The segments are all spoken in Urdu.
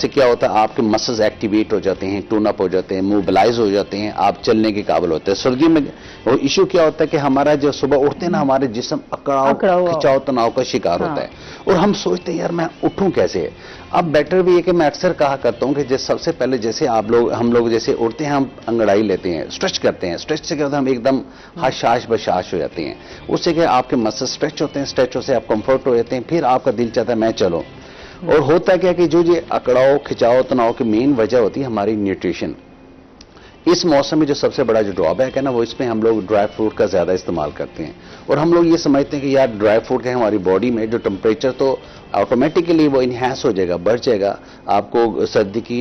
سے کیا ہوتا ہے آپ کے مسلز ایکٹیویٹ ہو جاتے ہیں, ٹون اپ ہو جاتے ہیں, موبلائز ہو جاتے ہیں, آپ چلنے کے قابل ہوتے ہیں. سردیوں میں وہ ایشو کیا ہوتا ہے کہ ہمارا جو صبح اٹھتے ہیں نا, ہمارے جسم اکڑاؤ کھچاؤ تناؤ کا شکار ہوتا ہے, اور ہم سوچتے ہیں یار میں اٹھوں کیسے. اب بیٹر بھی ہے کہ میں اکثر کہا کرتا ہوں کہ سب سے پہلے جیسے ہم لوگ جیسے اٹھتے ہیں, ہم انگڑائی لیتے ہیں, اسٹریچ کرتے ہیں. اسٹریچ سے کیا ہوتا ہے ہم ایک دم حشاش بشاش ہو جاتے ہیں. اس سے کیا آپ کے مسل اسٹریچ ہوتے ہیں, اسٹریچ سے آپ کمفرٹ ہو جاتے ہیں, پھر آپ کا دل چاہتا ہے میں چلو. اور ہوتا ہے کیا کہ جو یہ اکڑاؤ کھچاؤ تناؤ کی مین وجہ ہوتی ہے ہماری نیوٹریشن. اس موسم میں جو سب سے بڑا جو ڈرا بیک ہے نا, وہ اس میں ہم لوگ ڈرائی فروٹ کا زیادہ استعمال کرتے ہیں, اور ہم لوگ یہ سمجھتے ہیں کہ یار ڈرائی فروٹ کا ہماری باڈی میں جو ٹمپریچر تو آٹومیٹکلی وہ انہینس ہو جائے گا, بڑھ جائے گا, آپ کو سردی کی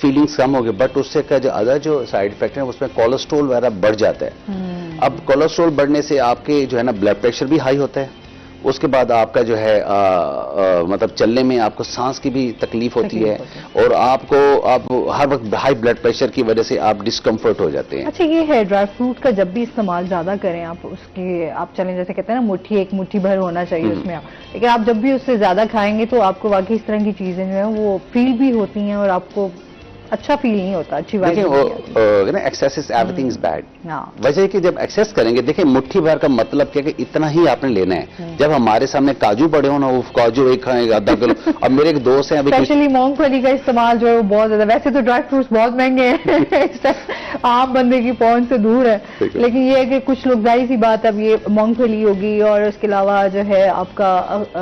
فیلنگس کم ہوگی, بٹ اس سے کا جو ادر جو سائڈ افیکٹ ہے اس میں کولیسٹرول وغیرہ بڑھ جاتا ہے. اب کولیسٹرول بڑھنے سے آپ کے جو ہے نا بلڈ پریشر بھی ہائی ہوتا ہے, اس کے بعد آپ کا جو ہے مطلب چلنے میں آپ کو سانس کی بھی تکلیف ہوتی ہے, اور آپ ہر وقت ہائی بلڈ پریشر کی وجہ سے آپ ڈسکمفرٹ ہو جاتے ہیں. اچھا یہ ہے ڈرائی فروٹ کا جب بھی استعمال زیادہ کریں آپ اس کے, آپ چلیں جیسے کہتے ہیں نا مٹھی ایک مٹھی بھر ہونا چاہیے اس میں, لیکن آپ جب بھی اس سے زیادہ کھائیں گے تو آپ کو واقعی اس طرح کی چیزیں جو ہیں وہ فیل بھی ہوتی ہیں, اور آپ کو اچھا فیل نہیں ہوتا, اچھی بات دیکھیں access every thing is bad. وجہ کہ جب ایکسیس کریں گے, دیکھیں مٹھی بھر کا مطلب کیا کہ اتنا ہی آپ نے لینا ہے. جب ہمارے سامنے کاجو پڑے ہو نا, وہ کاجو ایک کھائیں گے آدھا کلو. اب میرے ایک دوست ہیں اسپیشلی مونگ پھلی کا استعمال جو ہے وہ بہت زیادہ, ویسے تو ڈرائی فروٹس بہت مہنگے ہیں, عام بندے کی پہنچ سے دور ہے, لیکن یہ ہے کہ کچھ لوگ ظاہر سی بات, اب یہ مونگ پھلی ہوگی اور اس کے علاوہ جو ہے آپ کا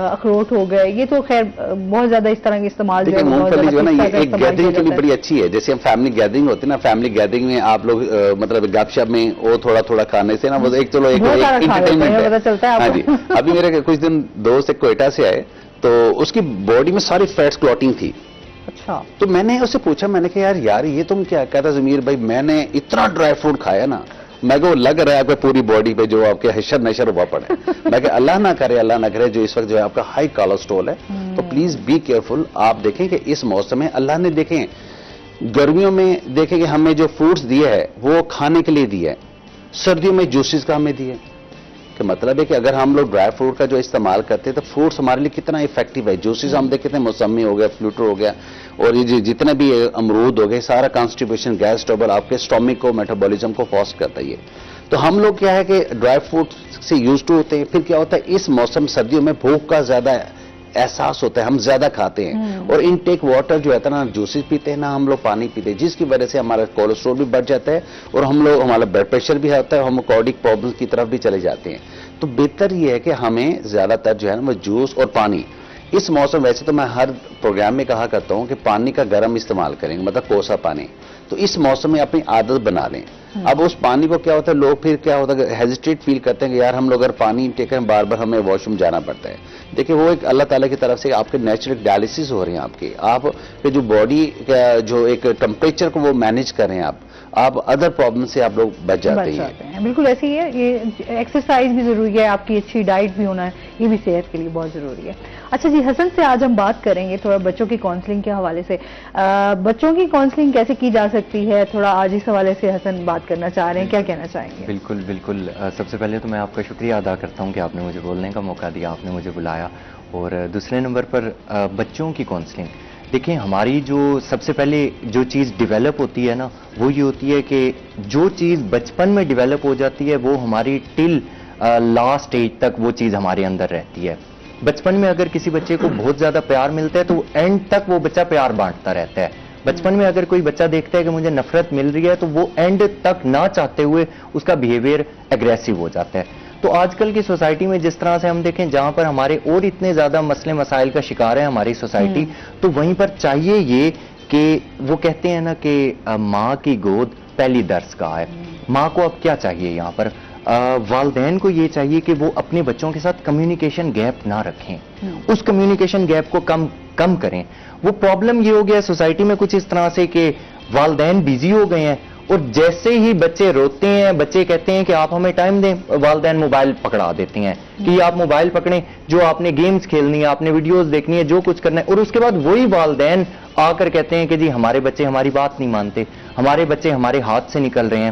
اخروٹ ہو گئے, یہ تو خیر بہت زیادہ اس طرح کے استعمال جو ہے مونگ پھلی جو ہے نا یہ ایک گیدرنگ کے لیے بڑی اچھی ہے. جیسے ہم فیملی گیدرنگ ہوتی ہے نا, فیملی گیدرنگ میں آپ لوگ مطلب گپ شپ میں وہ تھوڑا تھوڑا کھانے سے نا وہ ایک چلو ایک انٹرٹینمنٹ ہے. ہاں جی, ابھی میرے کچھ دن دوست ایک کوئٹہ سے آئے, تو اس کی باڈی میں ساری فیٹس کلوٹنگ تھی. اچھا, تو میں نے اس سے پوچھا, میں نے کہا یار یہ تم کیا کہتا ضمیر بھائی, میں نے اتنا ڈرائی فروٹ کھایا نا, میں کو لگ رہا ہے آپ کے پوری باڈی پہ جو آپ کے حشر نشر ہوا پڑے. میں کہ اللہ نہ کرے جو اس وقت جو ہے آپ کا ہائی کولیسٹرول ہے, تو پلیز بی کیئرفل. آپ دیکھیں کہ اس موسم میں اللہ نے دیکھیں گرمیوں میں دیکھیں کہ ہمیں جو فروٹس دیے ہے وہ کھانے کے لیے دیا ہے, سردیوں میں جوسز کا ہمیں دیے. کہ مطلب ہے کہ اگر ہم لوگ ڈرائی فروٹ کا جو استعمال کرتے ہیں تو فروٹس ہمارے لیے کتنا افیکٹو ہے. جوسز ہم دیکھتے ہیں, موسمی ہو گیا, فلوٹر ہو گیا, اور یہ جتنے بھی امرود ہو گئے, سارا کانسٹیپیشن, گیس ٹربل, آپ کے اسٹومک کو, میٹابولزم کو فاسٹ کرتا ہے یہ. تو ہم لوگ کیا ہے کہ ڈرائی فروٹ سے یوز ٹو ہوتے ہیں. پھر کیا ہوتا ہے اس موسم سردیوں میں بھوک کا زیادہ احساس ہوتا ہے, ہم زیادہ کھاتے ہیں, اور انٹیک واٹر جو ہے نا جوسز پیتے ہیں نا ہم لوگ پانی پیتے ہیں, جس کی وجہ سے ہمارا کولیسٹرول بھی بڑھ جاتا ہے, اور ہمارا بلڈ پریشر بھی ہوتا ہے, ہم کارڈک پرابلمس کی طرف بھی چلے جاتے ہیں. تو بہتر یہ ہے کہ ہمیں زیادہ تر جو ہے نا وہ جوس اور پانی اس موسم, ویسے تو میں ہر پروگرام میں کہا کرتا ہوں کہ پانی کا گرم استعمال کریں گے, مطلب کوسا پانی, تو اس موسم میں اپنی عادت بنا لیں. اب اس پانی کو کیا ہوتا ہے, لوگ پھر کیا ہوتا ہے ہیزیٹیٹ فیل کرتے ہیں کہ یار ہم لوگ اگر پانی انٹیک کریں بار بار ہمیں واش روم جانا پڑتا ہے. دیکھیں وہ ایک اللہ تعالیٰ کی طرف سے آپ کے نیچرل ڈائلسس ہو رہے ہیں, آپ کے جو باڈی کا جو ایک ٹمپریچر کو وہ مینیج کر رہے ہیں, آپ ادر پرابلم سے آپ لوگ بچ جاتے ہیں. بالکل ایسے ہی ہے, یہ ایکسرسائز بھی ضروری ہے, آپ کی اچھی ڈائٹ بھی ہونا ہے, یہ بھی صحت کے لیے بہت ضروری ہے. اچھا جی, حسن سے آج ہم بات کریں گے تھوڑا بچوں کی کاؤنسلنگ کے حوالے سے. بچوں کی کاؤنسلنگ کیسے کی جا سکتی ہے, تھوڑا آج اس حوالے سے حسن بات کرنا چاہ رہے ہیں, کیا کہنا چاہیں گے؟ بالکل بالکل, سب سے پہلے تو میں آپ کا شکریہ ادا کرتا ہوں کہ آپ نے مجھے بولنے کا موقع دیا, آپ نے مجھے بلایا. اور دوسرے نمبر پر بچوں کی کاؤنسلنگ, دیکھیں ہماری جو سب سے پہلے جو چیز ڈیولپ ہوتی ہے نا, وہ یہ ہوتی ہے کہ جو چیز بچپن میں ڈیولپ ہو جاتی ہے وہ ہماری ٹل لاسٹ ایج تک وہ چیز ہمارے اندر رہتی ہے. بچپن میں اگر کسی بچے کو بہت زیادہ پیار ملتا ہے تو اینڈ تک وہ بچہ پیار بانٹتا رہتا ہے. بچپن میں اگر کوئی بچہ دیکھتا ہے کہ مجھے نفرت مل رہی ہے تو وہ اینڈ تک نہ چاہتے ہوئے اس کا بیہیویئر ایگریسو ہو جاتا ہے. تو آج کل کی سوسائٹی میں جس طرح سے ہم دیکھیں جہاں پر ہمارے اور اتنے زیادہ مسئلے مسائل کا شکار ہے ہماری سوسائٹی, تو وہیں پر چاہیے یہ کہ وہ کہتے ہیں نا کہ ماں کی گود پہلی درس گاہ ہے. ماں کو اب کیا چاہیے یہاں پر, والدین کو یہ چاہیے کہ وہ اپنے بچوں کے ساتھ کمیونیکیشن گیپ نہ رکھیں, اس کمیونیکیشن گیپ کو کم کریں. وہ پرابلم یہ ہو گیا سوسائٹی میں کچھ اس طرح سے کہ والدین بیزی ہو گئے ہیں, اور جیسے ہی بچے روتے ہیں, بچے کہتے ہیں کہ آپ ہمیں ٹائم دیں, والدین موبائل پکڑا دیتے ہیں کہ آپ موبائل پکڑیں, جو آپ نے گیمز کھیلنی ہے, آپ نے ویڈیوز دیکھنی ہے, جو کچھ کرنا ہے. اور اس کے بعد وہی والدین آ کر کہتے ہیں کہ جی ہمارے بچے ہماری بات نہیں مانتے, ہمارے بچے ہمارے ہاتھ سے نکل رہے ہیں.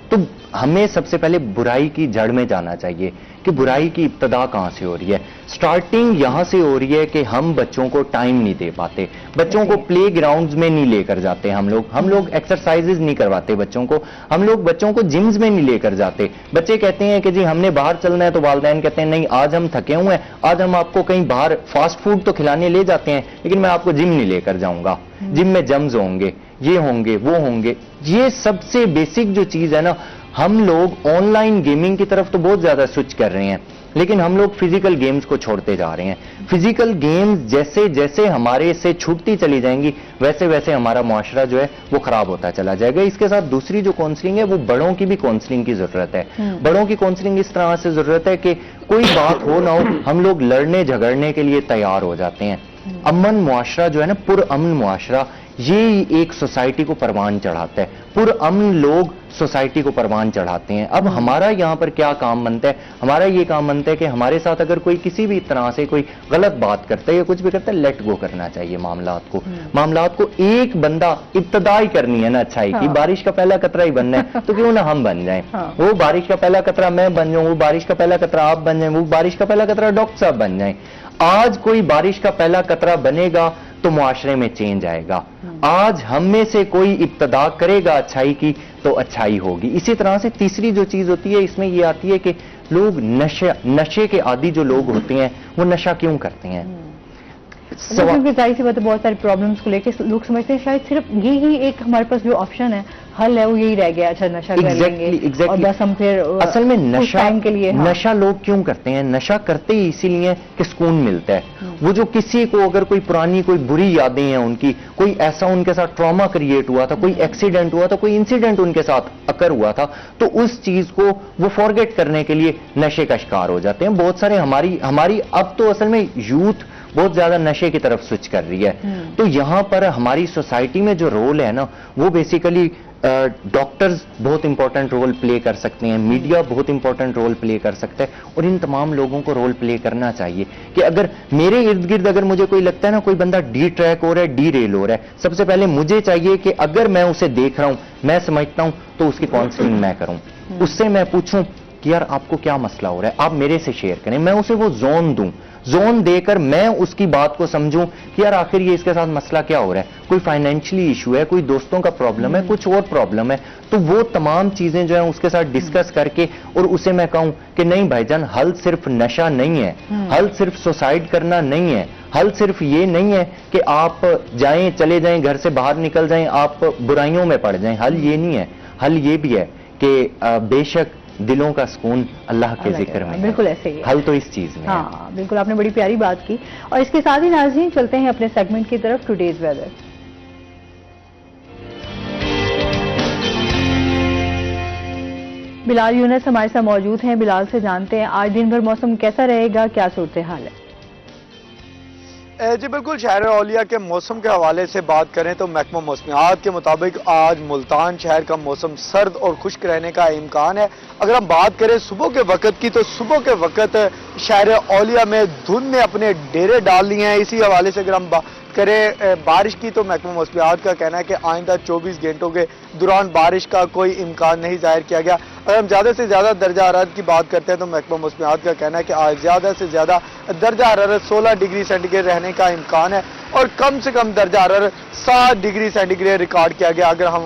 تو ہمیں سب سے پہلے برائی کی جڑ میں جانا چاہیے کہ برائی کی ابتدا کہاں سے ہو رہی ہے. سٹارٹنگ یہاں سے ہو رہی ہے کہ ہم بچوں کو ٹائم نہیں دے پاتے, بچوں کو پلے گراؤنڈز میں نہیں لے کر جاتے, ہم لوگ ایکسرسائزز نہیں کرواتے بچوں کو, ہم لوگ بچوں کو جمز میں نہیں لے کر جاتے. بچے کہتے ہیں کہ جی ہم نے باہر چلنا ہے, تو والدین کہتے ہیں نہیں آج ہم تھکے ہوئے ہیں, آج ہم آپ کو کہیں باہر فاسٹ فوڈ تو کھلانے لے جاتے ہیں لیکن میں آپ کو جم نہیں لے کر جاؤں گا, جم میں جمز ہوں گے, یہ ہوں گے, وہ ہوں گے. یہ سب سے بیسک جو چیز ہے نا, ہم لوگ آن لائن گیمنگ کی طرف تو بہت زیادہ سوئچ کر رہے ہیں لیکن ہم لوگ فزیکل گیمز کو چھوڑتے جا رہے ہیں. فزیکل گیمز جیسے جیسے ہمارے سے چھوٹتی چلی جائیں گی ویسے ویسے ہمارا معاشرہ جو ہے وہ خراب ہوتا چلا جائے گا. اس کے ساتھ دوسری جو کاؤنسلنگ ہے وہ بڑوں کی بھی کاؤنسلنگ کی ضرورت ہے. بڑوں کی کاؤنسلنگ اس طرح سے ضرورت ہے کہ کوئی بات ہو نہ ہو ہم لوگ لڑنے جھگڑنے کے لیے تیار ہو جاتے ہیں. امن معاشرہ جو ہے نا, پرامن معاشرہ, یہ ایک سوسائٹی کو پروان چڑھاتا ہے. پرامن لوگ سوسائٹی کو پروان چڑھاتے ہیں. اب ہمارا یہاں پر کیا کام بنتا ہے, ہمارا یہ کام بنتا ہے کہ ہمارے ساتھ اگر کوئی کسی بھی طرح سے کوئی غلط بات کرتا ہے یا کچھ بھی کرتا ہے, لیٹ گو کرنا چاہیے معاملات کو. ایک بندہ ابتدا ہی کرنی ہے نا اچھائی کی, بارش کا پہلا قطرہ ہی بننا ہے تو کیوں نہ ہم بن جائیں. وہ بارش کا پہلا قطرہ میں بن جاؤں, وہ بارش کا پہلا قطرہ آپ بن جائیں, وہ بارش کا پہلا قطرہ ڈاکٹر صاحب بن جائیں. آج کوئی بارش کا پہلا قطرہ بنے گا تو معاشرے میں چینج آئے گا. آج ہم میں سے کوئی ابتدا کرے گا اچھائی کی تو اچھائی ہوگی. اسی طرح سے تیسری جو چیز ہوتی ہے اس میں یہ آتی ہے کہ لوگ نشے کے عادی جو لوگ ہوتے ہیں وہ نشہ کیوں کرتے ہیں. ظاہر سی بات ہے, بہت ساری پرابلمس کو لے کے لوگ سمجھتے ہیں شاید صرف یہی ایک ہمارے پاس جو آپشن ہے, حل ہے, وہ یہی رہ گیا, اچھا نشہ کر لیں گے اور بس ہم پھر اصل میں نشہ لوگ کیوں کرتے ہیں, نشہ کرتے ہی اسی لیے کہ سکون ملتا ہے. وہ جو کسی کو اگر کوئی پرانی کوئی بری یادیں ہیں ان کی, کوئی ایسا ان کے ساتھ ٹراما کریٹ ہوا تھا, کوئی ایکسیڈنٹ ہوا تھا, کوئی انسیڈنٹ ان کے ساتھ اکر ہوا تھا, تو اس چیز کو وہ فارگیٹ کرنے کے لیے نشے کا شکار ہو جاتے ہیں. بہت سارے ہماری اب تو اصل میں یوتھ بہت زیادہ نشے کی طرف سوئچ کر رہی ہے. تو یہاں پر ہماری سوسائٹی میں جو رول ہے نا, وہ بیسیکلی ڈاکٹرز بہت امپورٹنٹ رول پلے کر سکتے ہیں, میڈیا بہت امپورٹنٹ رول پلے کر سکتا ہے, اور ان تمام لوگوں کو رول پلے کرنا چاہیے کہ اگر میرے ارد گرد اگر مجھے کوئی لگتا ہے نا کوئی بندہ ڈی ٹریک ہو رہا ہے, ڈی ریل ہو رہا ہے, سب سے پہلے مجھے چاہیے کہ اگر میں اسے دیکھ رہا ہوں, میں سمجھتا ہوں, تو اس کی کاؤنسلنگ میں کروں, اس سے میں پوچھوں کہ یار آپ کو کیا مسئلہ ہو رہا ہے, آپ میرے سے شیئر کریں, میں اسے وہ زون دوں, زون دے کر میں اس کی بات کو سمجھوں کہ یار آخر یہ اس کے ساتھ مسئلہ کیا ہو رہا ہے, کوئی فائنینشلی ایشو ہے, کوئی دوستوں کا پرابلم ہے, کچھ اور پرابلم ہے, تو وہ تمام چیزیں جو ہیں اس کے ساتھ ڈسکس کر کے اور اسے میں کہوں کہ نہیں بھائی جان, حل صرف نشہ نہیں ہے, حل صرف سوسائڈ کرنا نہیں ہے, حل صرف یہ نہیں ہے کہ آپ جائیں چلے جائیں گھر سے باہر نکل جائیں آپ برائیوں میں پڑ جائیں, حل یہ نہیں ہے. حل یہ بھی ہے کہ بے شک دلوں کا سکون اللہ کے ذکر میں, بالکل ایسے ہی حل تو اس چیز میں. ہاں بالکل, آپ نے بڑی پیاری بات کی. اور اس کے ساتھ ہی ناظرین چلتے ہیں اپنے سیگمنٹ کی طرف, ٹوڈیز ویدر. بلال یونس ہمارے ساتھ موجود ہیں. بلال سے جانتے ہیں آج دن بھر موسم کیسا رہے گا, کیا صورتحال ہے؟ جی بالکل, شہر اولیاء کے موسم کے حوالے سے بات کریں تو محکمہ موسمیات کے مطابق آج ملتان شہر کا موسم سرد اور خشک رہنے کا امکان ہے. اگر ہم بات کریں صبح کے وقت کی, تو صبح کے وقت شہر اولیاء میں دھند نے اپنے ڈیرے ڈال لیے ہیں. اسی حوالے سے اگر ہم کریں بارش کی, تو محکمہ موسمیات کا کہنا ہے کہ آئندہ 24 گھنٹوں کے دوران بارش کا کوئی امکان نہیں ظاہر کیا گیا. اگر ہم زیادہ سے زیادہ درجہ حرارت کی بات کرتے ہیں تو محکمہ موسمیات کا کہنا ہے کہ آج زیادہ سے زیادہ درجہ حرارت 16 ڈگری سینٹی گریڈ رہنے کا امکان ہے, اور کم سے کم درجہ حرارت 7 ڈگری سینٹی گریڈ ریکارڈ کیا گیا. اگر ہم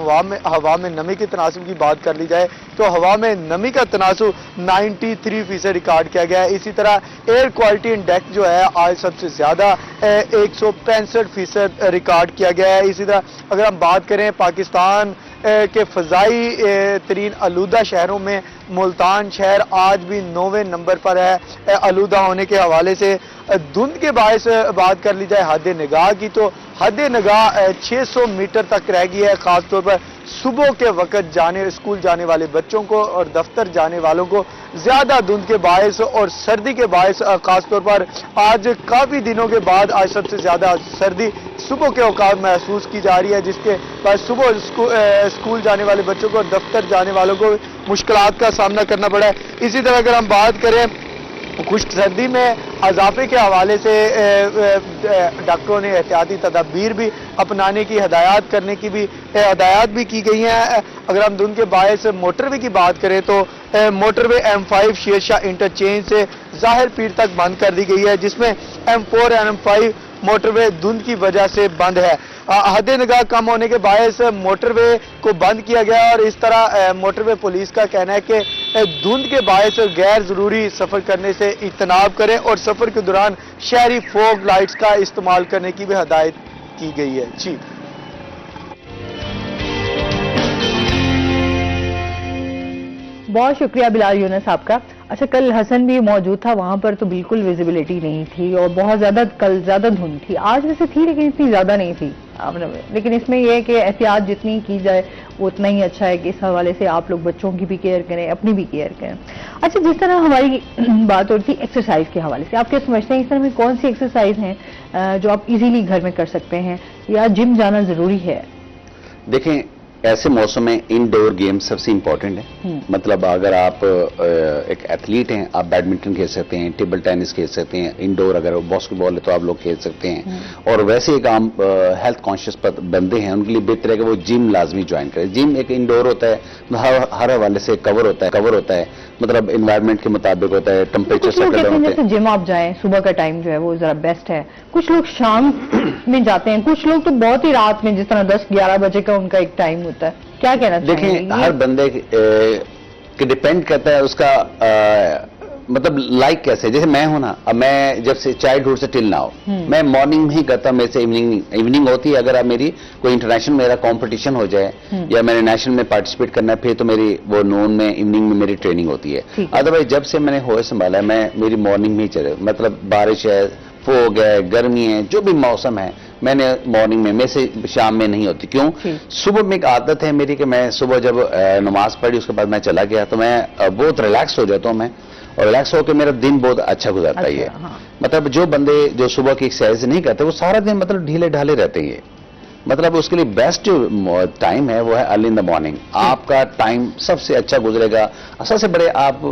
ہوا میں نمی کے تناسب کی بات کر لی جائے تو ہوا میں نمی کا تناسب 93% ریکارڈ کیا گیا ہے. اسی طرح ایئر کوالٹی انڈیکس جو ہے آج سب سے زیادہ 165% ریکارڈ کیا گیا ہے. اسی طرح اگر ہم بات کریں پاکستان کے فضائی ترین آلودہ شہروں میں ملتان شہر آج بھی 9ویں نمبر پر ہے آلودہ ہونے کے حوالے سے. دھند کے باعث بات کر لی جائے حد نگاہ کی, تو حد نگاہ 600 میٹر تک رہ گئی ہے. خاص طور پر صبح کے وقت اسکول جانے والے بچوں کو اور دفتر جانے والوں کو زیادہ دھند کے باعث اور سردی کے باعث خاص طور پر آج کافی دنوں کے بعد آج سب سے زیادہ سردی صبح کے اوقات محسوس کی جا رہی ہے, جس کے بعد صبح اسکول جانے والے بچوں کو اور دفتر جانے والوں کو مشکلات کا سامنا کرنا پڑا ہے. اسی طرح اگر ہم بات کریں خشک سردی میں اضافے کے حوالے سے ڈاکٹروں نے احتیاطی تدابیر بھی اپنانے کی ہدایات بھی کی گئی ہیں۔ اگر ہم دھند کے باعث موٹر وے کی بات کریں تو موٹر وے M5 شیر شاہ انٹرچینج سے ظاہر پیر تک بند کر دی گئی ہے، جس میں M4 اور M5 موٹر وے دھند کی وجہ سے بند ہے۔ حد نگاہ کم ہونے کے باعث موٹر وے کو بند کیا گیا، اور اس طرح موٹر وے پولیس کا کہنا ہے کہ دھند کے باعث غیر ضروری سفر کرنے سے اجتناب کریں اور سفر کے دوران شہری فوگ لائٹس کا استعمال کرنے کی بھی ہدایت کی گئی ہے۔ جی بہت شکریہ بلال یونس آپ کا۔ اچھا، کل حسن بھی موجود تھا، وہاں پر تو بالکل ویزیبلٹی نہیں تھی اور بہت زیادہ کل زیادہ دھند تھی، آج ویسے تھی لیکن اتنی زیادہ نہیں تھی۔ لیکن اس میں یہ ہے کہ احتیاط جتنی کی جائے وہ اتنا ہی اچھا ہے کہ اس حوالے سے آپ لوگ بچوں کی بھی کیئر کریں، اپنی بھی کیئر کریں۔ اچھا، جس طرح ہماری بات ہوتی ہے ایکسرسائز کے حوالے سے، آپ کیا سمجھتے ہیں اس طرح میں کون سی ایکسرسائز ہیں جو آپ ایزیلی گھر میں کر سکتے ہیں یا جم جانا ضروری ہے؟ دیکھیں، ایسے موسم میں انڈور گیم سب سے امپورٹنٹ ہے۔ مطلب اگر آپ ایک ایتھلیٹ ہیں، آپ بیڈمنٹن کھیل سکتے ہیں، ٹیبل ٹینس کھیل سکتے ہیں، انڈور اگر باسکٹ بال ہے تو آپ لوگ کھیل سکتے ہیں۔ اور ویسے ایک عام ہیلتھ کانشیس بندے ہیں، ان کے لیے بہتر ہے کہ وہ جم لازمی جوائن کریں۔ جم ایک انڈور ہوتا ہے، ہر حوالے سے کور ہوتا ہے، مطلب انوائرمنٹ کے مطابق ہوتا ہے، ٹمپریچر سے ہوتا ہے۔ جیسے جم آپ جائیں صبح کا ٹائم جو ہے وہ ذرا بیسٹ ہے، کچھ لوگ شام میں جاتے ہیں، کچھ لوگ تو بہت ہی رات میں، جس طرح 10-11 بجے کا ان کا ایک ٹائم ہوتا ہے، کیا کہنا چاہیں گے؟ دیکھیں، ہر بندے کے ڈیپینڈ کرتا ہے اس کا مطلب لائک کیسے۔ جیسے میں ہوں نا، اب میں جب سے چائلڈ ہوڈ سے ٹل ناؤ میں مارننگ میں ہی کرتا ہوں، میرے سے ایوننگ ہوتی ہے۔ اگر میری کوئی انٹرنیشنل میرا کمپٹیشن ہو جائے یا میں نے نیشنل میں پارٹیسپیٹ کرنا ہے، پھر تو میری وہ نون میں ایوننگ میں میری ٹریننگ ہوتی ہے۔ ادروائز جب سے میں نے ہوش سنبھالا ہے، میری مارننگ میں ہی چلے، مطلب بارش ہے، فوگ ہے، گرمی ہے، جو بھی موسم ہے، میں نے مارننگ میں سے شام میں نہیں ہوتی۔ کیوں؟ صبح میں ایک عادت ہے میری کہ میں صبح جب نماز پڑھی اس کے بعد میں چلا گیا تو میں بہت ریلیکس ہو جاتا ہوں میں، اور ریلیکس ہو کے میرا دن بہت اچھا گزرتا ہے۔ مطلب جو بندے جو صبح کی ایکسرسائز نہیں کرتے وہ سارا دن مطلب ڈھیلے ڈھالے رہتے ہیں۔ مطلب اس کے لیے بیسٹ جو ٹائم ہے وہ ہے ارلی ان دا مارننگ۔ آپ کا ٹائم سب سے اچھا گزرے گا، سب سے بڑے آپ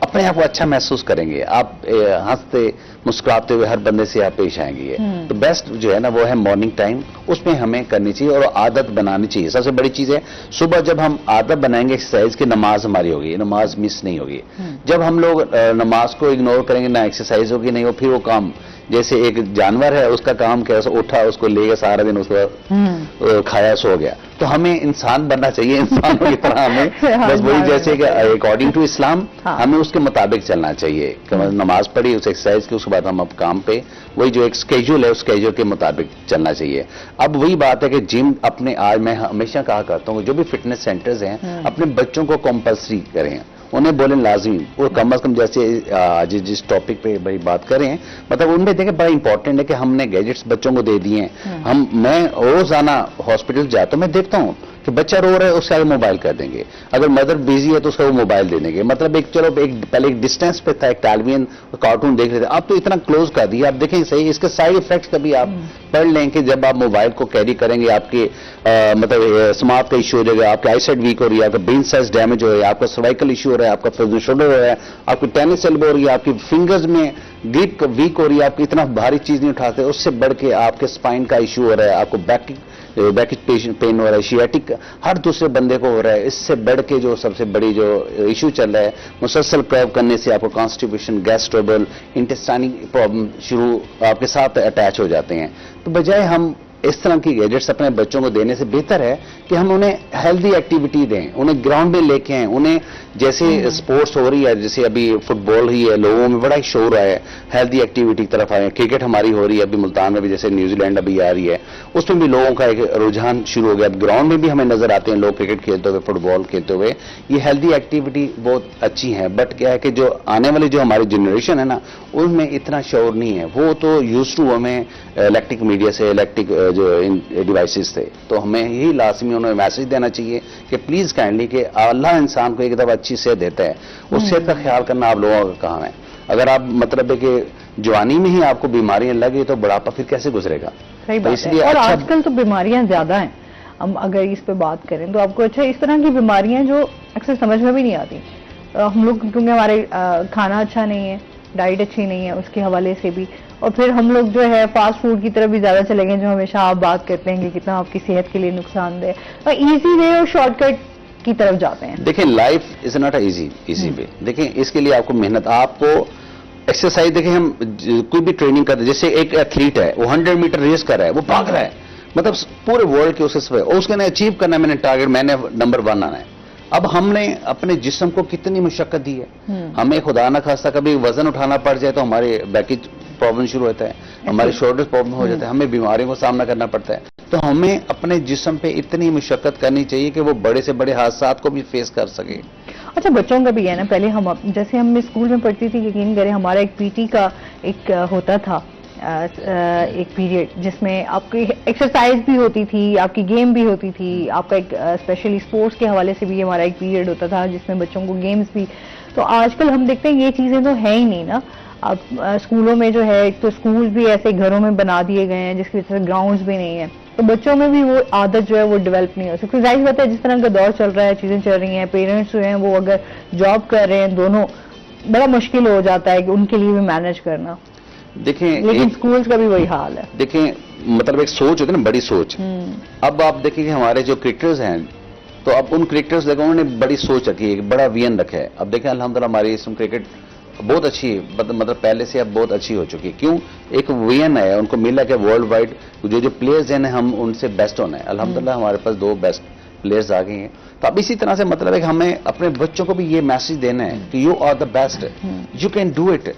اپنے آپ کو اچھا محسوس کریں گے، آپ ہنستے مسکراتے ہوئے ہر بندے سے آپ پیش آئیں گے۔ تو بیسٹ جو ہے نا وہ ہے مارننگ ٹائم، اس میں ہمیں کرنی چاہیے اور عادت بنانی چاہیے۔ سب سے بڑی چیز ہے صبح جب ہم عادت بنائیں گے ایکسرسائز کی، نماز ہماری ہوگی، نماز مس نہیں ہوگی۔ جب ہم لوگ نماز کو اگنور کریں گے، نہ ایکسرسائز ہوگی نہیں ہو، پھر وہ کام جیسے ایک جانور ہے، اس کا کام کیا ہے، اٹھا اس کو لے گیا سارا دن، اس کو کھایا سو گیا۔ تو ہمیں انسان بننا چاہیے، انسانوں کی طرح ہمیں بس وہی جیسے کہ اکارڈنگ ٹو اسلام ہمیں اس کے مطابق چلنا چاہیے کہ نماز پڑھی، اس ایکسرسائز کی، اس کے بعد ہم اب کام پہ وہی جو ایک اسکیجول ہے اس اسکیجول کے مطابق چلنا چاہیے۔ اب وہی بات ہے کہ جم اپنے آج میں ہمیشہ کہا کرتا ہوں جو بھی فٹنس سینٹرز ہیں اپنے بچوں کو کمپلسری کریں، انہیں بولیں لازمی، وہ کم از کم جیسے آج جس ٹاپک پہ بھائی بات کر رہے ہیں، مطلب ان میں دیکھیں بڑا امپورٹنٹ ہے کہ ہم نے گیجٹس بچوں کو دے دیے ہیں۔ میں روزانہ ہاسپٹل جاتا ہوں، میں دیکھتا ہوں کہ بچہ رو رہا ہے، اس کے آگے موبائل کر دیں گے، اگر مدر بیزی ہے تو اس کا وہ موبائل دے دیں گے۔ مطلب ایک چلو پہلے ایک ڈسٹینس پہ تھا، ایک ٹیلیویژن کارٹون دیکھ رہے تھے، اب تو اتنا کلوز کر دیا۔ آپ دیکھیں صحیح اس کے سائڈ افیکٹس کبھی آپ پڑھ لیں کہ جب آپ موبائل کو کیری کریں گے آپ کے مطلب سماعت کا ایشو ہو جائے گا، آپ کی آئی سائٹ ویک ہو رہی ہے، آپ کا برین سیلز ڈیمیج ہو رہا ہے، آپ کا سروائکل ایشو ہو رہا ہے، آپ کا فیزو شولڈر ہو رہا ہے، آپ کی ٹینس ایلبو ہو رہی ہے، آپ کی فنگرز میں گریپ ویک ہو رہی ہے، آپ کی اتنا بھاری چیز نہیں اٹھاتے، اس سے بڑھ کے آپ کے اسپائن کا ایشو ہو رہا ہے، آپ کو بیک پین ہو رہا ہے، شیاٹک ہر دوسرے بندے کو ہو رہا ہے، اس سے بڑھ کے جو سب سے بڑی جو ایشو چل رہا ہے مسلسل کرو کرنے سے آپ کو constipation, gas trouble, intestinal problem شروع آپ کے ساتھ اٹیچ ہو جاتے ہیں۔ تو بجائے ہم اس طرح کی گیجٹس اپنے بچوں کو دینے سے بہتر ہے کہ ہم انہیں ہیلدی ایکٹیویٹی دیں، انہیں گراؤنڈ میں لے کے آئیں، انہیں جیسے اسپورٹس ہو رہی ہے، جیسے ابھی فٹ بال ہی ہے، لوگوں میں بڑا شور آیا ہے، ہیلدی ایکٹیویٹی کی طرف آئے، کرکٹ ہماری ہو رہی ہے، ابھی ملتان میں بھی جیسے نیوزی لینڈ ابھی آ رہی ہے، اس میں بھی لوگوں کا ایک رجحان شروع ہو گیا، اب گراؤنڈ میں بھی ہمیں نظر آتے ہیں لوگ کرکٹ کھیلتے ہوئے، فٹ بال کھیلتے ہوئے۔ یہ ہیلدی ایکٹیویٹی بہت اچھی ہے، بٹ کیا ہے کہ جو آنے والی جو ہماری جنریشن ہے نا، ان میں اتنا شعور نہیں ہے، وہ تو یوز ٹو ہمیں الیکٹرک میڈیا سے، الیکٹرک جو ڈیوائسز تھے، تو ہمیں یہی لازمی انہیں میسج دینا چاہیے کہ پلیز کائنڈلی کہ اللہ انسان کو ایک دفعہ اچھی صحت دیتا ہے، اس صحت کا خیال کرنا آپ لوگوں کا کام ہے۔ اگر آپ مطلب ہے کہ جوانی میں ہی آپ کو بیماریاں لگی تو بڑھاپا پھر کیسے گزرے گا؟ صحیح بات ہے، اور آج کل تو بیماریاں زیادہ ہیں، ہم اگر اس پہ بات کریں تو آپ کو اچھا اس طرح کی بیماریاں جو اکثر سمجھ میں بھی نہیں آتی، ہم لوگ کیونکہ ہمارے کھانا اچھا نہیں ہے، ڈائٹ اچھی نہیں ہے، اس کے حوالے سے بھی، اور پھر ہم لوگ جو ہے فاسٹ فوڈ کی طرف بھی زیادہ چلے گئے جو ہمیشہ آپ بات کرتے ہیں کہ کتنا آپ کی صحت کے لیے نقصان دہ، اور ایزی وے اور شارٹ کٹ کی طرف جاتے ہیں. دیکھیں life is not a easy way. دیکھیں اس کے لیے آپ کو محنت، آپ کو ایکسرسائز، دیکھیں ہم کوئی بھی ٹریننگ کرتے ہیں، جیسے ایک ایتھلیٹ ہے وہ 100 میٹر ریس کر رہا ہے، وہ بھاگ رہا ہے، مطلب پورے ورلڈ کے اس پہ، اور اس کے نے اچیو کرنا ہے، میں نے ٹارگیٹ، میں نے نمبر 1 آنا ہے. اب ہم نے اپنے جسم کو کتنی مشقت دی ہے. ہمیں خدا نہ خواستہ کبھی وزن اٹھانا پڑ جائے تو ہمارے بیک کی پرابلم شروع ہوتا ہے، ہمارے شولڈر پرابلم ہو جاتا ہے، ہمیں بیماریوں کا سامنا کرنا پڑتا ہے. تو ہمیں اپنے جسم پہ اتنی مشقت کرنی چاہیے کہ وہ بڑے سے بڑے حادثات کو بھی فیس کر سکے. اچھا بچوں کا بھی ہے نا، پہلے ہم جیسے ہم اسکول میں پڑھتی تھی، یقین کریں ہمارا ایک پی ٹی کا ایک ہوتا تھا ایک پیریڈ جس میں آپ کی ایکسرسائز بھی ہوتی تھی، آپ کی گیم بھی ہوتی تھی، آپ کا ایک اسپیشلی اسپورٹس کے حوالے سے بھی ہمارا ایک پیریڈ ہوتا تھا جس میں بچوں کو گیمز بھی. تو آج کل ہم دیکھتے ہیں یہ چیزیں تو ہے ہی نہیں نا. اب اسکولوں میں جو ہے ایک تو اسکول بھی ایسے گھروں میں بنا دیے گئے ہیں جس کی وجہ سے گراؤنڈز بھی نہیں ہیں، تو بچوں میں بھی وہ عادت جو ہے وہ ڈیولپ نہیں ہو سکتی. ظاہر بات ہے جس طرح کا دور چل رہا ہے، چیزیں چل رہی ہیں، پیرنٹس جو ہیں وہ اگر جاب کر رہے ہیں دونوں، بڑا مشکل ہو جاتا ہے کہ ان کے لیے بھی مینج کرنا. دیکھیں لیکن اسکولز کا بھی وہی حال ہے. دیکھیں مطلب ایک سوچ ہوتی ہے نا، بڑی سوچ. اب آپ دیکھیں کہ ہمارے جو کرکٹرز ہیں، تو اب ان کرکٹرز دیکھو انہوں نے بڑی سوچ رکھی ہے، بڑا وین رکھا ہے. اب دیکھیں الحمدللہ ہماری اس کرکٹ بہت اچھی ہے، مطلب پہلے سے اب بہت اچھی ہو چکی ہے. کیوں؟ ایک وین ہے، ان کو ملا کہ ورلڈ وائڈ جو پلیئرز ہیں ہم ان سے بیسٹ ہونا ہے. الحمدللہ ہمارے پاس 2 بیسٹ پلیئرز آ گئے ہیں. تو اب اسی طرح سے مطلب ہے کہ ہمیں اپنے بچوں کو بھی یہ میسج دینا ہے کہ you are the best, you can do it.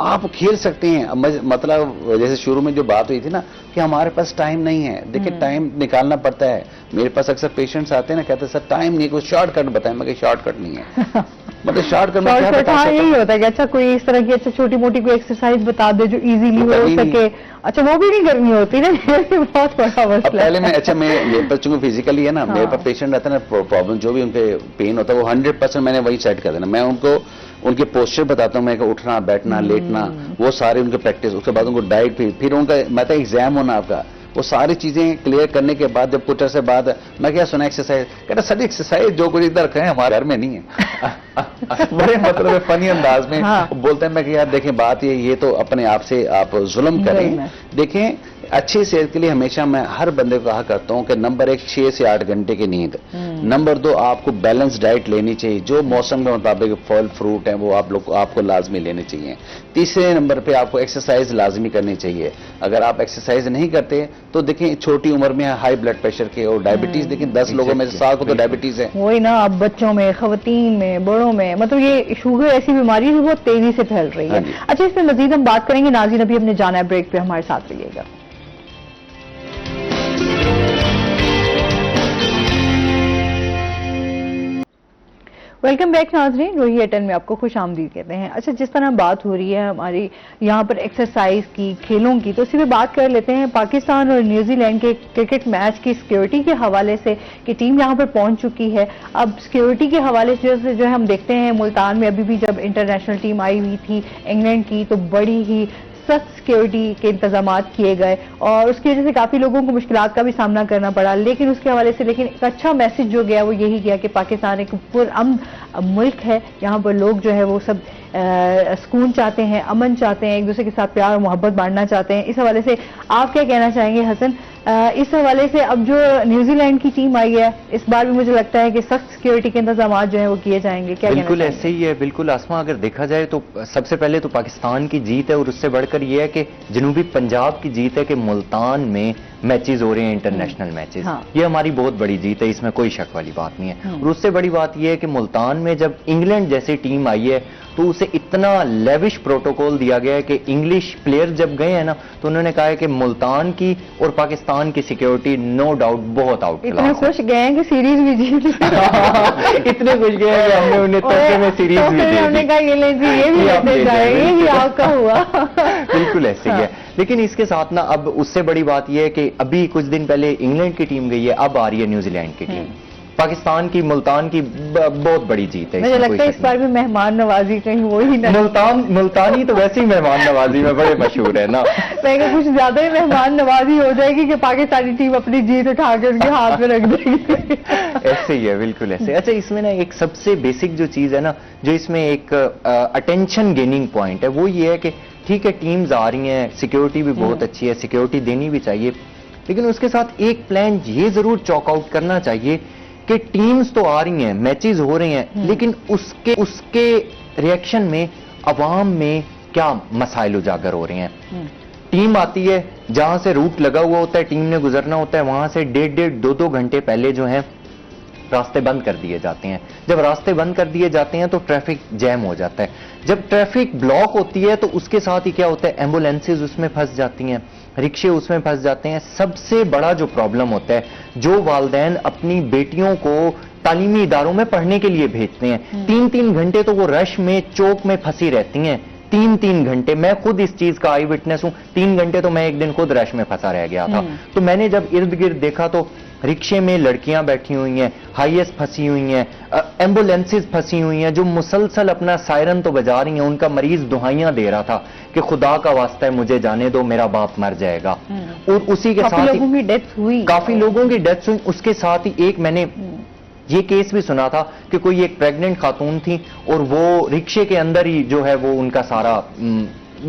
آپ کھیل سکتے ہیں. مطلب جیسے شروع میں جو بات ہوئی تھی نا کہ ہمارے پاس ٹائم نہیں ہے، دیکھیں ٹائم نکالنا پڑتا ہے. میرے پاس اکثر پیشنٹس آتے ہیں نا، کہتے ہیں سر ٹائم نہیں، کوئی شارٹ کٹ بتائیں. میں کہ شارٹ کٹ نہیں ہے، مطلب شارٹ کٹ میں کیا بتا سکتا ہوں؟ یہی ہوتا ہے کہ اچھا کوئی اس طرح کی اچھا چھوٹی موٹی کوئی ایکسرسائز بتا دے جو ایزیلی ہو سکے. اچھا وہ بھی نہیں کرنی ہوتی نا، بہت بڑا مسئلہ. پہلے میں اچھا میں میرے پاس چونکہ فزیکلی ہے نا، میرے پاس پیشنٹ رہتا ہے نا، پرابلم جو بھی ان کے پین ہوتا ہے وہ 100% میں نے وہی سیٹ کر دینا. میں ان کو ان کے پوسچر بتاتا ہوں، میں کہ اٹھنا، بیٹھنا، لیٹنا، وہ سارے ان کے پریکٹس. اس کے بعد ان کو ڈائٹ، پھر ان کا میں ایگزام ہونا آپ کا، وہ ساری چیزیں کلیئر کرنے کے بعد جب کچھ عرصے بعد میں کیا سنا ایکسرسائز، کہتا سر ایکسرسائز جو کچھ ادھر رکھے ہیں ہمارے گھر میں نہیں ہے. بڑے مطلب فنی انداز میں بولتے ہیں. میں کہ یار دیکھیں بات یہ تو اپنے آپ سے آپ ظلم کریں. دیکھیں اچھی صحت کے لیے ہمیشہ میں ہر بندے کو کہا کرتا ہوں کہ نمبر 1 6 سے 8 گھنٹے کی نیند، نمبر 2 آپ کو بیلنس ڈائٹ لینی چاہیے، جو موسم کے مطابق پھل فروٹ ہیں وہ آپ کو لازمی لینے چاہیے. تیسرے نمبر پہ آپ کو ایکسرسائز لازمی کرنی چاہیے. اگر آپ ایکسرسائز نہیں کرتے تو دیکھیں چھوٹی عمر میں ہائی بلڈ پریشر کے اور ڈائبٹیز، دیکھیں 10 لوگوں میں سے 7 کو تو ڈائبٹیز ہے. وہی نا، اب بچوں میں، خواتین میں، بڑوں میں، مطلب یہ شوگر ایسی بیماری ہے بہت تیزی سے پھیل رہی ہے. اچھا اس میں مزید ہم بات کریں گے. ناظرین ابھی ہم نے جانا ہے بریک پہ، ہمارے ساتھ رہیے گا. ویلکم بیک ناظرین، روہی ایٹن میں آپ کو خوش آمدید کہتے ہیں. اچھا جس طرح بات ہو رہی ہے ہماری یہاں پر ایکسرسائز کی، کھیلوں کی، تو اسی پہ بات کر لیتے ہیں پاکستان اور نیوزی لینڈ کے کرکٹ میچ کی سیکیورٹی کے حوالے سے کہ ٹیم یہاں پر پہنچ چکی ہے. اب سیکیورٹی کے حوالے سے جو ہم دیکھتے ہیں ملتان میں ابھی بھی جب انٹرنیشنل ٹیم آئی ہوئی تھی انگلینڈ کی تو بڑی ہی سخت سیکیورٹی کے انتظامات کیے گئے اور اس کی وجہ سے کافی لوگوں کو مشکلات کا بھی سامنا کرنا پڑا. لیکن اس کے حوالے سے ایک اچھا میسج جو گیا وہ یہی گیا کہ پاکستان ایک پرامن ملک ہے، یہاں پر لوگ جو ہے وہ سب سکون چاہتے ہیں، امن چاہتے ہیں، ایک دوسرے کے ساتھ پیار اور محبت بانٹنا چاہتے ہیں. اس حوالے سے آپ کیا کہنا چاہیں گے حسن؟ اس حوالے سے اب جو نیوزی لینڈ کی ٹیم آئی ہے اس بار بھی مجھے لگتا ہے کہ سخت سیکیورٹی کے انتظامات جو ہیں وہ کیے جائیں گے. کیا بالکل ایسے ہی ہے. بالکل آسما، اگر دیکھا جائے تو سب سے پہلے تو پاکستان کی جیت ہے اور اس سے بڑھ کر یہ ہے کہ جنوبی پنجاب کی جیت ہے کہ ملتان میں میچز ہو رہے ہیں، انٹرنیشنل میچز. یہ ہماری بہت بڑی جیت ہے، اس میں کوئی شک والی بات نہیں ہے. اور اس سے بڑی بات یہ ہے کہ ملتان میں جب انگلینڈ جیسی ٹیم آئی ہے تو اسے اتنا لیوش پروٹوکول دیا گیا ہے کہ انگلش پلیئر جب گئے ہیں نا تو انہوں نے کہا ہے کہ ملتان کی اور پاکستان کی سیکیورٹی نو ڈاؤٹ بہت آؤٹ کلاس ہے. اتنے خوش گئے ہیں کہ سیریز بھی جیت اتنے خوش گئے ہیں کہ ہم نے انہیں ترکے میں سیریز بھی دی. ہم نے کہا یہ لے جی، یہ بھی لیتے جائیں، یہ بھی آپ کا ہوا. بالکل ایسے ہی ہے. لیکن اس کے ساتھ نا اب اس سے بڑی بات یہ ہے کہ ابھی کچھ دن پہلے انگلینڈ کی ٹیم گئی ہے، اب آ رہی ہے نیوزی لینڈ کی ٹیم. پاکستان کی ملتان کی بہت بڑی جیت ہے. مجھے لگتا ہے اس بار بھی مہمان نوازی کہیں وہی نہ. ملتانی تو ویسے ہی مہمان نوازی میں بڑے مشہور ہے نا. میں کہ کچھ زیادہ ہی مہمان نوازی ہو جائے گی کہ پاکستانی ٹیم اپنی جیت اٹھا کے ان کے ہاتھ میں رکھ دے گی. ایسے ہی ہے, بالکل ایسے. اچھا, اس میں نا ایک سب سے بیسک جو چیز ہے نا, جو اس میں ایک اٹینشن گیننگ پوائنٹ ہے, وہ یہ ہے کہ ٹھیک ہے ٹیمز آ رہی ہیں, سیکیورٹی بھی بہت اچھی ہے, سیکیورٹی دینی بھی چاہیے, لیکن اس کے ساتھ ایک پلان یہ ضرور چاک آؤٹ کرنا چاہیے کہ ٹیمز تو آ رہی ہیں, میچز ہو رہے ہیں, لیکن اس کے ریئیکشن میں عوام میں کیا مسائل اجاگر ہو رہے ہیں. ٹیم آتی ہے, جہاں سے روٹ لگا ہوا ہوتا ہے, ٹیم نے گزرنا ہوتا ہے, وہاں سے 1.5-2 گھنٹے پہلے جو ہیں راستے بند کر دیے جاتے ہیں. جب راستے بند کر دیے جاتے ہیں تو ٹریفک جیم ہو جاتا ہے. جب ٹریفک بلاک ہوتی ہے تو اس کے ساتھ ہی کیا ہوتا ہے, ایمبولینسز اس میں پھنس جاتی ہیں, رکشے اس میں پھنس جاتے ہیں. سب سے بڑا جو پرابلم ہوتا ہے, جو والدین اپنی بیٹیوں کو تعلیمی اداروں میں پڑھنے کے لیے بھیجتے ہیں, 3 گھنٹے تو وہ رش میں چوک میں پھنسی رہتی ہیں. 3 گھنٹے, میں خود اس چیز کا آئی وٹنس ہوں. 3 گھنٹے تو میں ایک دن خود رش میں پھنسا رہ گیا تھا. تو میں نے جب ارد گرد دیکھا تو رکشے میں لڑکیاں بیٹھی ہوئی ہیں, ہائیس پھنسی ہوئی ہیں, ایمبولینسز پھنسی ہوئی ہیں, جو مسلسل اپنا سائرن تو بجا رہی ہیں. ان کا مریض دہائیاں دے رہا تھا کہ خدا کا واسطہ ہے مجھے جانے دو, میرا باپ مر جائے گا. اور اسی کے ساتھ لوگوں کی ڈیتھ ہوئی, کافی لوگوں کی ڈیتھ ہوئی. اس کے ساتھ ہی ایک میں نے یہ کیس بھی سنا تھا کہ کوئی ایک پریگننٹ خاتون تھی اور وہ رکشے کے اندر ہی جو ہے وہ ان کا سارا,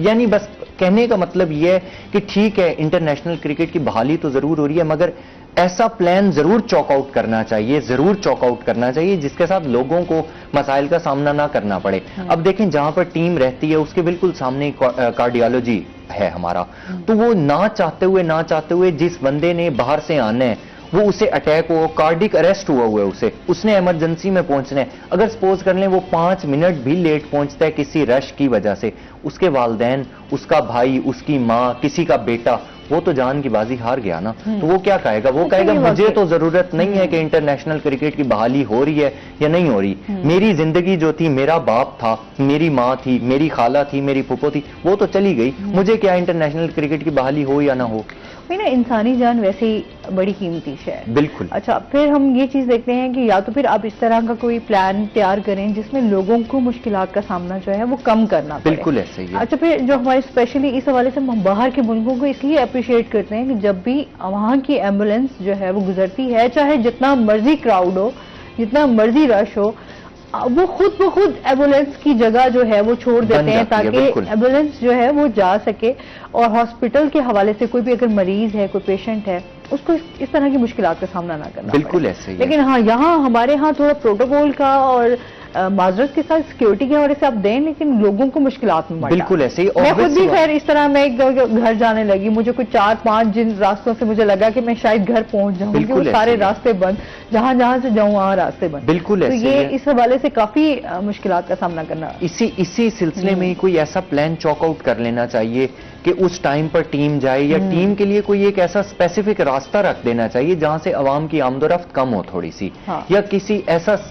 یعنی بس کہنے کا مطلب یہ ہے کہ ٹھیک ہے انٹرنیشنل کرکٹ کی بحالی تو ضرور ہو رہی ہے, مگر ایسا پلان ضرور چاک آؤٹ کرنا چاہیے, ضرور چاک آؤٹ کرنا چاہیے جس کے ساتھ لوگوں کو مسائل کا سامنا نہ کرنا پڑے. اب دیکھیں جہاں پر ٹیم رہتی ہے اس کے بالکل سامنے کارڈیالوجی ہے ہمارا, تو وہ نہ چاہتے ہوئے جس بندے نے باہر سے آنا ہے وہ اسے اٹیک ہو, کارڈک اریسٹ ہوا ہے اس نے ایمرجنسی میں پہنچنا ہے. اگر سپوز کر لیں وہ 5 منٹ بھی لیٹ پہنچتا ہے کسی رش کی وجہ سے, اس کے والدین, اس کا بھائی, اس کی ماں, کسی کا بیٹا, وہ تو جان کی بازی ہار گیا نا. تو وہ کیا کہے گا, وہ کہے گا مجھے تو ضرورت نہیں ہے کہ انٹرنیشنل کرکٹ کی بحالی ہو رہی ہے یا نہیں ہو رہی. میری زندگی جو تھی, میرا باپ تھا, میری ماں تھی, میری خالہ تھی, میری پھپھو تھی, وہ تو چلی گئی, مجھے کیا انٹرنیشنل کرکٹ کی بحالی ہو یا نہ ہو. نا انسانی جان ویسے ہی بڑی قیمتی ہے. بالکل. اچھا, پھر ہم یہ چیز دیکھتے ہیں کہ یا تو پھر آپ اس طرح کا کوئی پلان تیار کریں جس میں لوگوں کو مشکلات کا سامنا جو ہے وہ کم کرنا پڑے. بالکل ایسے ہی ہے. اچھا, پھر جو ہمارے اسپیشلی اس حوالے سے ہم باہر کے ملکوں کو اس لیے اپریشیٹ کرتے ہیں کہ جب بھی وہاں کی ایمبولینس جو ہے وہ گزرتی ہے, چاہے جتنا مرضی کراؤڈ ہو, جتنا مرضی رش ہو, وہ خود بخود ایمبولینس کی جگہ جو ہے وہ چھوڑ دیتے ہیں تاکہ ایمبولینس جو ہے وہ جا سکے. اور ہاسپٹل کے حوالے سے کوئی بھی اگر مریض ہے, کوئی پیشنٹ ہے, اس کو اس طرح کی مشکلات کا سامنا نہ کرنا. بالکل ایسے ہی. لیکن ہاں یہاں ہمارے ہاں تھوڑا پروٹوکول کا اور معذرت کے ساتھ سیکیورٹی کے حوالے سے آپ دیں, لیکن لوگوں کو مشکلات میں. بالکل ایسے ہی. میں خود بھی خیر اس طرح میں ایک گھر جانے لگی, مجھے کوئی 4-5 جن راستوں سے مجھے لگا کہ میں شاید گھر پہنچ جاؤں گی, وہ سارے راستے بند, جہاں سے جاؤں وہاں راستے بند. بالکل ایسے. تو یہ اس حوالے سے کافی مشکلات کا سامنا کرنا. اسی سلسلے میں کوئی ایسا پلان چاک آؤٹ کر لینا چاہیے کہ اس ٹائم پر ٹیم جائے, یا ٹیم کے لیے کوئی ایک ایسا اسپیسیفک راستہ رکھ دینا چاہیے جہاں سے عوام کی آمد و رفت کم ہو تھوڑی سی, یا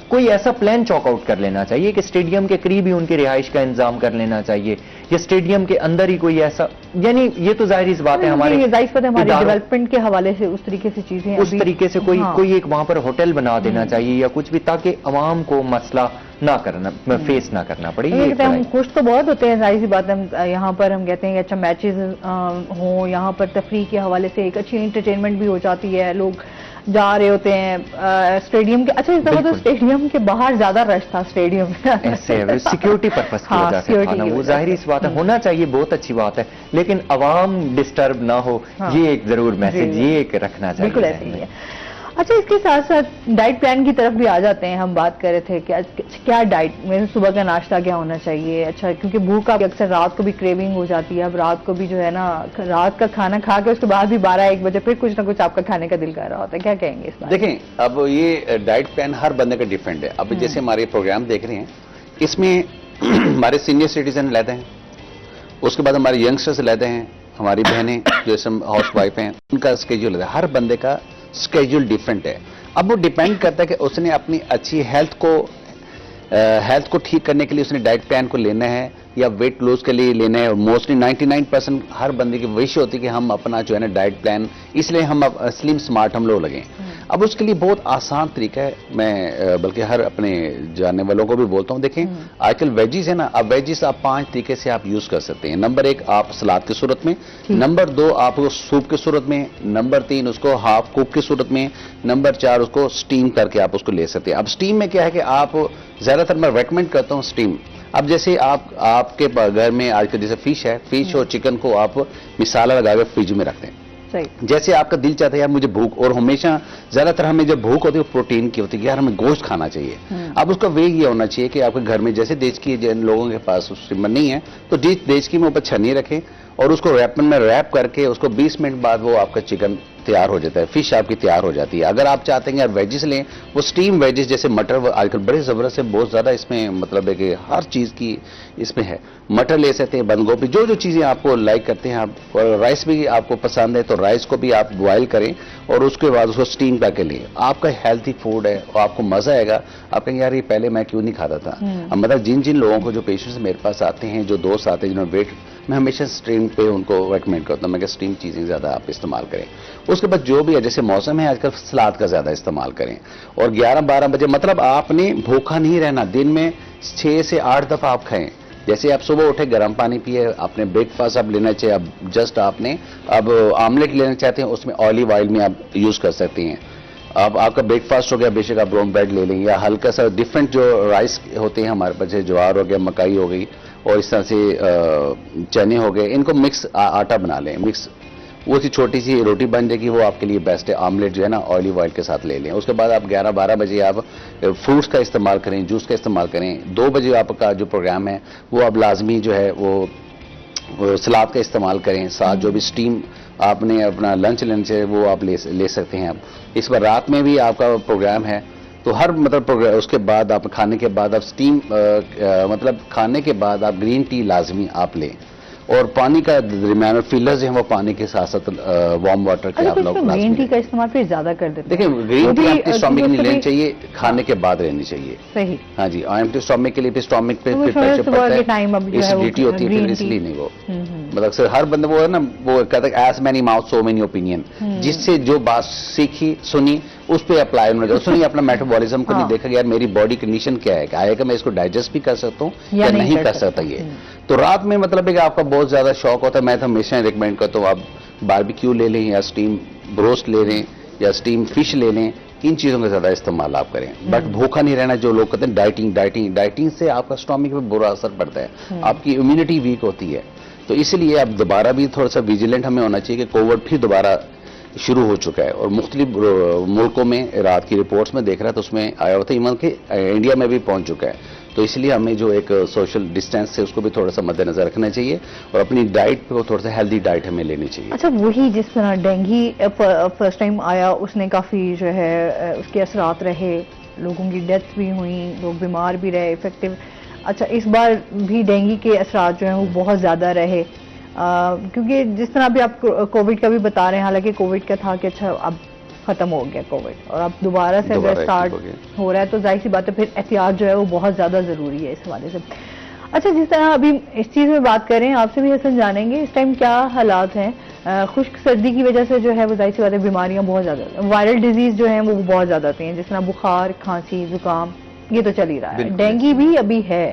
کوئی ایسا پلان چاک آؤٹ کر لینا چاہیے کہ اسٹیڈیم کے قریب ہی ان کی رہائش کا انتظام کر لینا چاہیے, یا اسٹیڈیم کے اندر ہی کوئی ایسا, یعنی یہ تو ظاہری بات ہے ہماری ڈیولپمنٹ کے حوالے سے اس طریقے سے چیزیں, اس طریقے سے کوئی ایک وہاں پر ہوٹل بنا دینا چاہیے یا کچھ بھی, تاکہ عوام کو مسئلہ نہ کرنا, فیس نہ کرنا پڑے. ہم خوش تو بہت ہوتے ہیں, ظاہر سی بات ہے, یہاں پر ہم کہتے ہیں کہ اچھا میچز ہوں, یہاں پر تفریح کے حوالے سے ایک اچھی انٹرٹینمنٹ بھی ہو جاتی ہے, لوگ جا رہے ہوتے ہیں اسٹیڈیم کے. اچھا, اس دفعہ تو اسٹیڈیم کے باہر زیادہ رش تھا اسٹیڈیم ایسے سیکیورٹی پرپز کی وجہ سے تھا نا, وہ ظاہری سی بات ہے, ہونا چاہیے, بہت اچھی بات ہے, لیکن عوام ڈسٹرب نہ ہو, یہ ایک ضرور میسج یہ ایک رکھنا چاہیے. بالکل ایسے ہی ہے. اچھا, اس کے ساتھ ساتھ ڈائٹ پلان کی طرف بھی آ جاتے ہیں. ہم بات کر رہے تھے کہ کیا ڈائٹ میں صبح کا ناشتہ کیا ہونا چاہیے. اچھا, کیونکہ بھوک کا اکثر رات کو بھی کریونگ ہو جاتی ہے, اب رات کو بھی جو ہے نا, رات کا کھانا کھا کے اس کے بعد بھی 12-1 بجے پھر کچھ نہ کچھ آپ کا کھانے کا دل کر رہا ہوتا ہے, کیا کہیں گے اس بات؟ دیکھیں, اب یہ ڈائٹ پلان ہر بندے کا ڈیفرنٹ ہے. اب جیسے ہمارے پروگرام دیکھ رہے ہیں, اس میں ہمارے سینئر سٹیزن لیتے ہیں, اس کے بعد ہمارے ینگسٹرز لیتے ہیں, ہماری بہنیں جو ہاؤس وائف ہیں, ان کا اسکیڈول لیتا ہے. ہر بندے کا اسکیڈول ڈیفرنٹ ہے. اب وہ ڈیپینڈ کرتا ہے کہ اس نے اپنی اچھی ہیلتھ کو ٹھیک کرنے کے لیے اس نے ڈائٹ پلان کو لینا ہے یا ویٹ لوز کے لیے لینا ہے. اور موسٹلی 99% ہر بندے کی وش ہوتی ہے کہ ہم اپنا جو ہے نا ڈائٹ پلان, اس لیے ہم سلیم سمارٹ ہم لوگ لگیں. اب اس کے لیے بہت آسان طریقہ ہے, میں بلکہ ہر اپنے جاننے والوں کو بھی بولتا ہوں, دیکھیں آج کل ویجیز ہے نا, اب ویجیز آپ 5 طریقے سے آپ یوز کر سکتے ہیں. نمبر 1 آپ سلاد کی صورت میں, نمبر 2 آپ کو سوپ کی صورت میں, نمبر 3 اس کو ہاف کوک کی صورت میں, نمبر 4 اس کو سٹیم کر کے آپ اس کو لے سکتے ہیں. اب سٹیم میں کیا ہے کہ آپ زیادہ تر میں ریکمینڈ کرتا ہوں سٹیم. اب جیسے آپ کے گھر میں آج کل جیسے فش ہے, فش اور چکن کو آپ مسالہ لگا کے فریج میں رکھتے ہیں. جیسے آپ کا دل چاہتا ہے یار مجھے بھوک, اور ہمیشہ زیادہ تر ہمیں جب بھوک ہوتی ہے پروٹین کی ہوتی ہے, یار ہمیں گوشت کھانا چاہیے. اب اس کا وے یہ ہونا چاہیے کہ آپ کے گھر میں جیسے دیچکی جن لوگوں کے پاس اسٹیمر نہیں ہے تو دیچکی میں اوپر چھنی رکھیں اور اس کو ریپن میں ریپ کر کے اس کو 20 منٹ بعد وہ آپ کا چکن تیار ہو جاتا ہے, فش آپ کی تیار ہو جاتی ہے. اگر آپ چاہتے ہیں یار ویجز لیں, وہ سٹیم ویجز جیسے مٹر آج کل بڑے زبردست ہے, بہت زیادہ اس میں مطلب ہے کہ ہر چیز کی اس میں ہے. مٹر لے سکتے ہیں, بند گوبھی, جو چیزیں آپ کو لائک کرتے ہیں آپ, اور رائس بھی آپ کو پسند ہے تو رائس کو بھی آپ بوائل کریں اور اس کے بعد اس کو سٹیم کر کے لیں. آپ کا ہیلتھی فوڈ ہے اور آپ کو مزہ آئے گا. آپ کہیں یار یہ پہلے میں کیوں نہیں کھاتا تھا. اب مطلب جن لوگوں کو جو پیشنٹس میرے پاس آتے ہیں, جو دوست آتے ہیں جنہوں نے ویٹ, میں ہمیشہ سٹیم پہ ان کو ریکمینڈ کرتا ہوں, میں کہ سٹیم چیزیں زیادہ آپ استعمال کریں. اس کے بعد جو بھی ہے جیسے موسم ہے آج کل سلاد کا زیادہ استعمال کریں, اور 11-12 بجے مطلب آپ نے بھوکا نہیں رہنا, دن میں 6 سے 8 دفعہ آپ کھائیں. جیسے آپ صبح اٹھے گرم پانی پیے, آپ نے بریک فاسٹ آپ لینا چاہیے, اب جسٹ آپ نے اب آملیٹ لینا چاہتے ہیں اس میں آلیو آئل میں آپ یوز کر سکتے ہیں. اب آپ کا بریک فاسٹ ہو گیا, بے شک آپ براؤن بریڈ لے لیں, یا ہلکا سا ڈفرینٹ جو رائس ہوتے ہیں ہمارے پاس, جوار ہو گیا, مکائی ہو گئی, اور اس طرح سے چنے ہو گئے, ان کو مکس آٹا بنا لیں, مکس وہ سی چھوٹی سی روٹی بن جائے گی, وہ آپ کے لیے بیسٹ ہے. آملیٹ جو ہے نا آلیو آئل کے ساتھ لے لیں. اس کے بعد آپ 11-12 بجے آپ فروٹس کا استعمال کریں, جوس کا استعمال کریں. 2 بجے آپ کا جو پروگرام ہے وہ اب لازمی جو ہے وہ سلاد کا استعمال کریں. ساتھ جو بھی سٹیم آپ نے اپنا لنچ ہے وہ آپ لے سکتے ہیں. اب اس بار رات میں بھی آپ کا پروگرام ہے تو ہر مطلب اس کے بعد آپ کھانے کے بعد آپ سٹیم مطلب کھانے کے بعد آپ گرین ٹی لازمی آپ لیں, اور پانی کا درمیان فیلرز ہیں وہ پانی کے ساتھ ساتھ وارم واٹر کے آپ لوگ گرین ٹی کا استعمال پھر زیادہ کر دیتے ہیں. دیکھیں گرین ٹی آپ کے اسٹامک نہیں لینی چاہیے, کھانے کے بعد رہنی چاہیے. صحیح. ہاں جی, ایم ٹی اسٹامک کے لیے پھر اسٹامک پہ پریشر پڑتا ہے, ایسیڈیٹی ہوتی ہے, پھر اس لیے نہیں وہ مطلب اکثر ہر بندے وہ ہے نا وہ کہتا ہے as many mouth so many opinion, جس سے جو بات سیکھی سنی اس پہ اپلائی ہونا چاہیے. اس نے اپنا میٹابولزم کو نہیں دیکھا کہ یار میری باڈی کنڈیشن کیا ہے, آئے گا میں اس کو ڈائجسٹ بھی کر سکتا ہوں یا نہیں کر سکتا. یہ تو رات میں مطلب ہے کہ آپ کا بہت زیادہ شوق ہوتا ہے, میں تو ہمیشہ ریکمینڈ کرتا ہوں آپ باربیکیو لے لیں یا سٹیم بروسٹ لے لیں یا سٹیم فش لے لیں. ان چیزوں کا زیادہ استعمال آپ کریں, بٹ بھوکا نہیں رہنا. جو لوگ کہتے ہیں ڈائٹنگ سے آپ کا اسٹامک پہ برا اثر پڑتا ہے, آپ کی امیونٹی ویک ہوتی ہے. تو اس لیے اب دوبارہ بھی تھوڑا سا ویجیلنٹ ہمیں ہونا چاہیے کہ کووڈ پھر دوبارہ شروع ہو چکا ہے, اور مختلف ملکوں میں رات کی رپورٹس میں دیکھ رہا ہے تو اس میں آیا ہوتا ہے, ایون کہ انڈیا میں بھی پہنچ چکا ہے. تو اس لیے ہمیں جو ایک سوشل ڈسٹینس ہے اس کو بھی تھوڑا سا مد نظر رکھنا چاہیے, اور اپنی ڈائٹ پہ تھوڑا سا ہیلدی ڈائٹ ہمیں لینی چاہیے. اچھا, وہی جس طرح ڈینگی فرسٹ ٹائم آیا اس نے کافی جو ہے اس کے اثرات رہے, لوگوں کی ڈیتھ بھی ہوئیں, لوگ بیمار بھی رہے, افیکٹو. اچھا, اس بار بھی ڈینگی کے اثرات جو ہیں وہ بہت زیادہ رہے, کیونکہ جس طرح بھی آپ کووڈ کا بھی بتا رہے ہیں, حالانکہ کووڈ کا تھا کہ اچھا اب ختم ہو گیا کووڈ, اور اب دوبارہ سے اگر اسٹارٹ ہو رہا ہے تو ظاہر سی بات ہے پھر احتیاط جو ہے وہ بہت زیادہ ضروری ہے اس حوالے سے. اچھا, جس طرح ابھی اس چیز میں بات کر رہے ہیں, آپ سے بھی حسن جانیں گے اس ٹائم کیا حالات ہیں. خشک سردی کی وجہ سے جو ہے وہ ظاہر سی بات ہے بیماریاں بہت زیادہ, وائرل ڈیزیز جو ہیں وہ بہت زیادہ آتی ہیں, جس طرح بخار, کھانسی, زکام, یہ تو چل ہی رہا ہے. ڈینگی بھی ابھی ہے,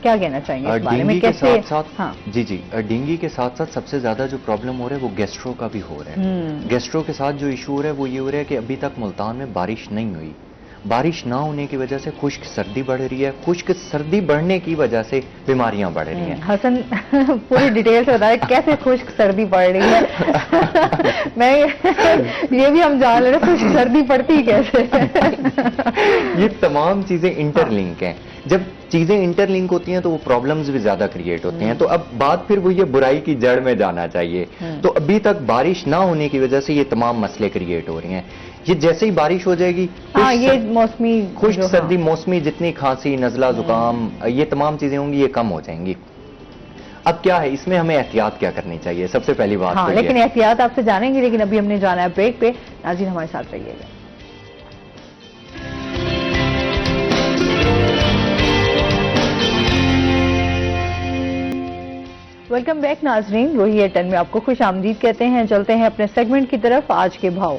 کیا کہنا چاہیں گے اس بارے میں, کیسے؟ ہاں جی, ڈینگی کے ساتھ ساتھ سب سے زیادہ جو پرابلم ہو رہا ہے وہ گیسٹرو کا بھی ہو رہا ہے. گیسٹرو کے ساتھ جو ایشو ہو رہا ہے وہ یہ ہو رہا ہے کہ ابھی تک ملتان میں بارش نہیں ہوئی. بارش نہ ہونے کی وجہ سے خشک سردی بڑھ رہی ہے, خشک سردی بڑھنے کی وجہ سے بیماریاں بڑھ رہی ہیں. حسن پوری ڈیٹیل سے بتائیں کیسے خشک سردی پڑ رہی ہے. میں یہ بھی ہم جان رہے ہیں خشک سردی پڑتی کیسے. یہ تمام چیزیں انٹر لنک ہیں. جب چیزیں انٹر لنک ہوتی ہیں تو وہ پرابلمز بھی زیادہ کریٹ ہوتے ہیں. تو اب بات پھر وہ یہ برائی کی جڑ میں جانا چاہیے. تو ابھی تک بارش نہ ہونے کی وجہ سے یہ تمام مسئلے کریٹ ہو رہے ہیں. یہ جیسے ہی بارش ہو جائے گی, یہ موسمی خشک سردی موسمی جتنی کھانسی, نزلہ, زکام, یہ تمام چیزیں ہوں گی, یہ کم ہو جائیں گی. اب کیا ہے اس میں ہمیں احتیاط کیا کرنی چاہیے سب سے پہلی بات. ہاں, لیکن احتیاط آپ سے جانیں گے, لیکن ابھی ہم نے جانا ہے بریک پہ. ناظرین ہمارے ساتھ رہیے گا. ویلکم بیک ناظرین, روہی ایٹن میں آپ کو خوش آمدید کہتے ہیں. چلتے ہیں اپنے سیگمنٹ کی طرف, آج کے بھاؤ.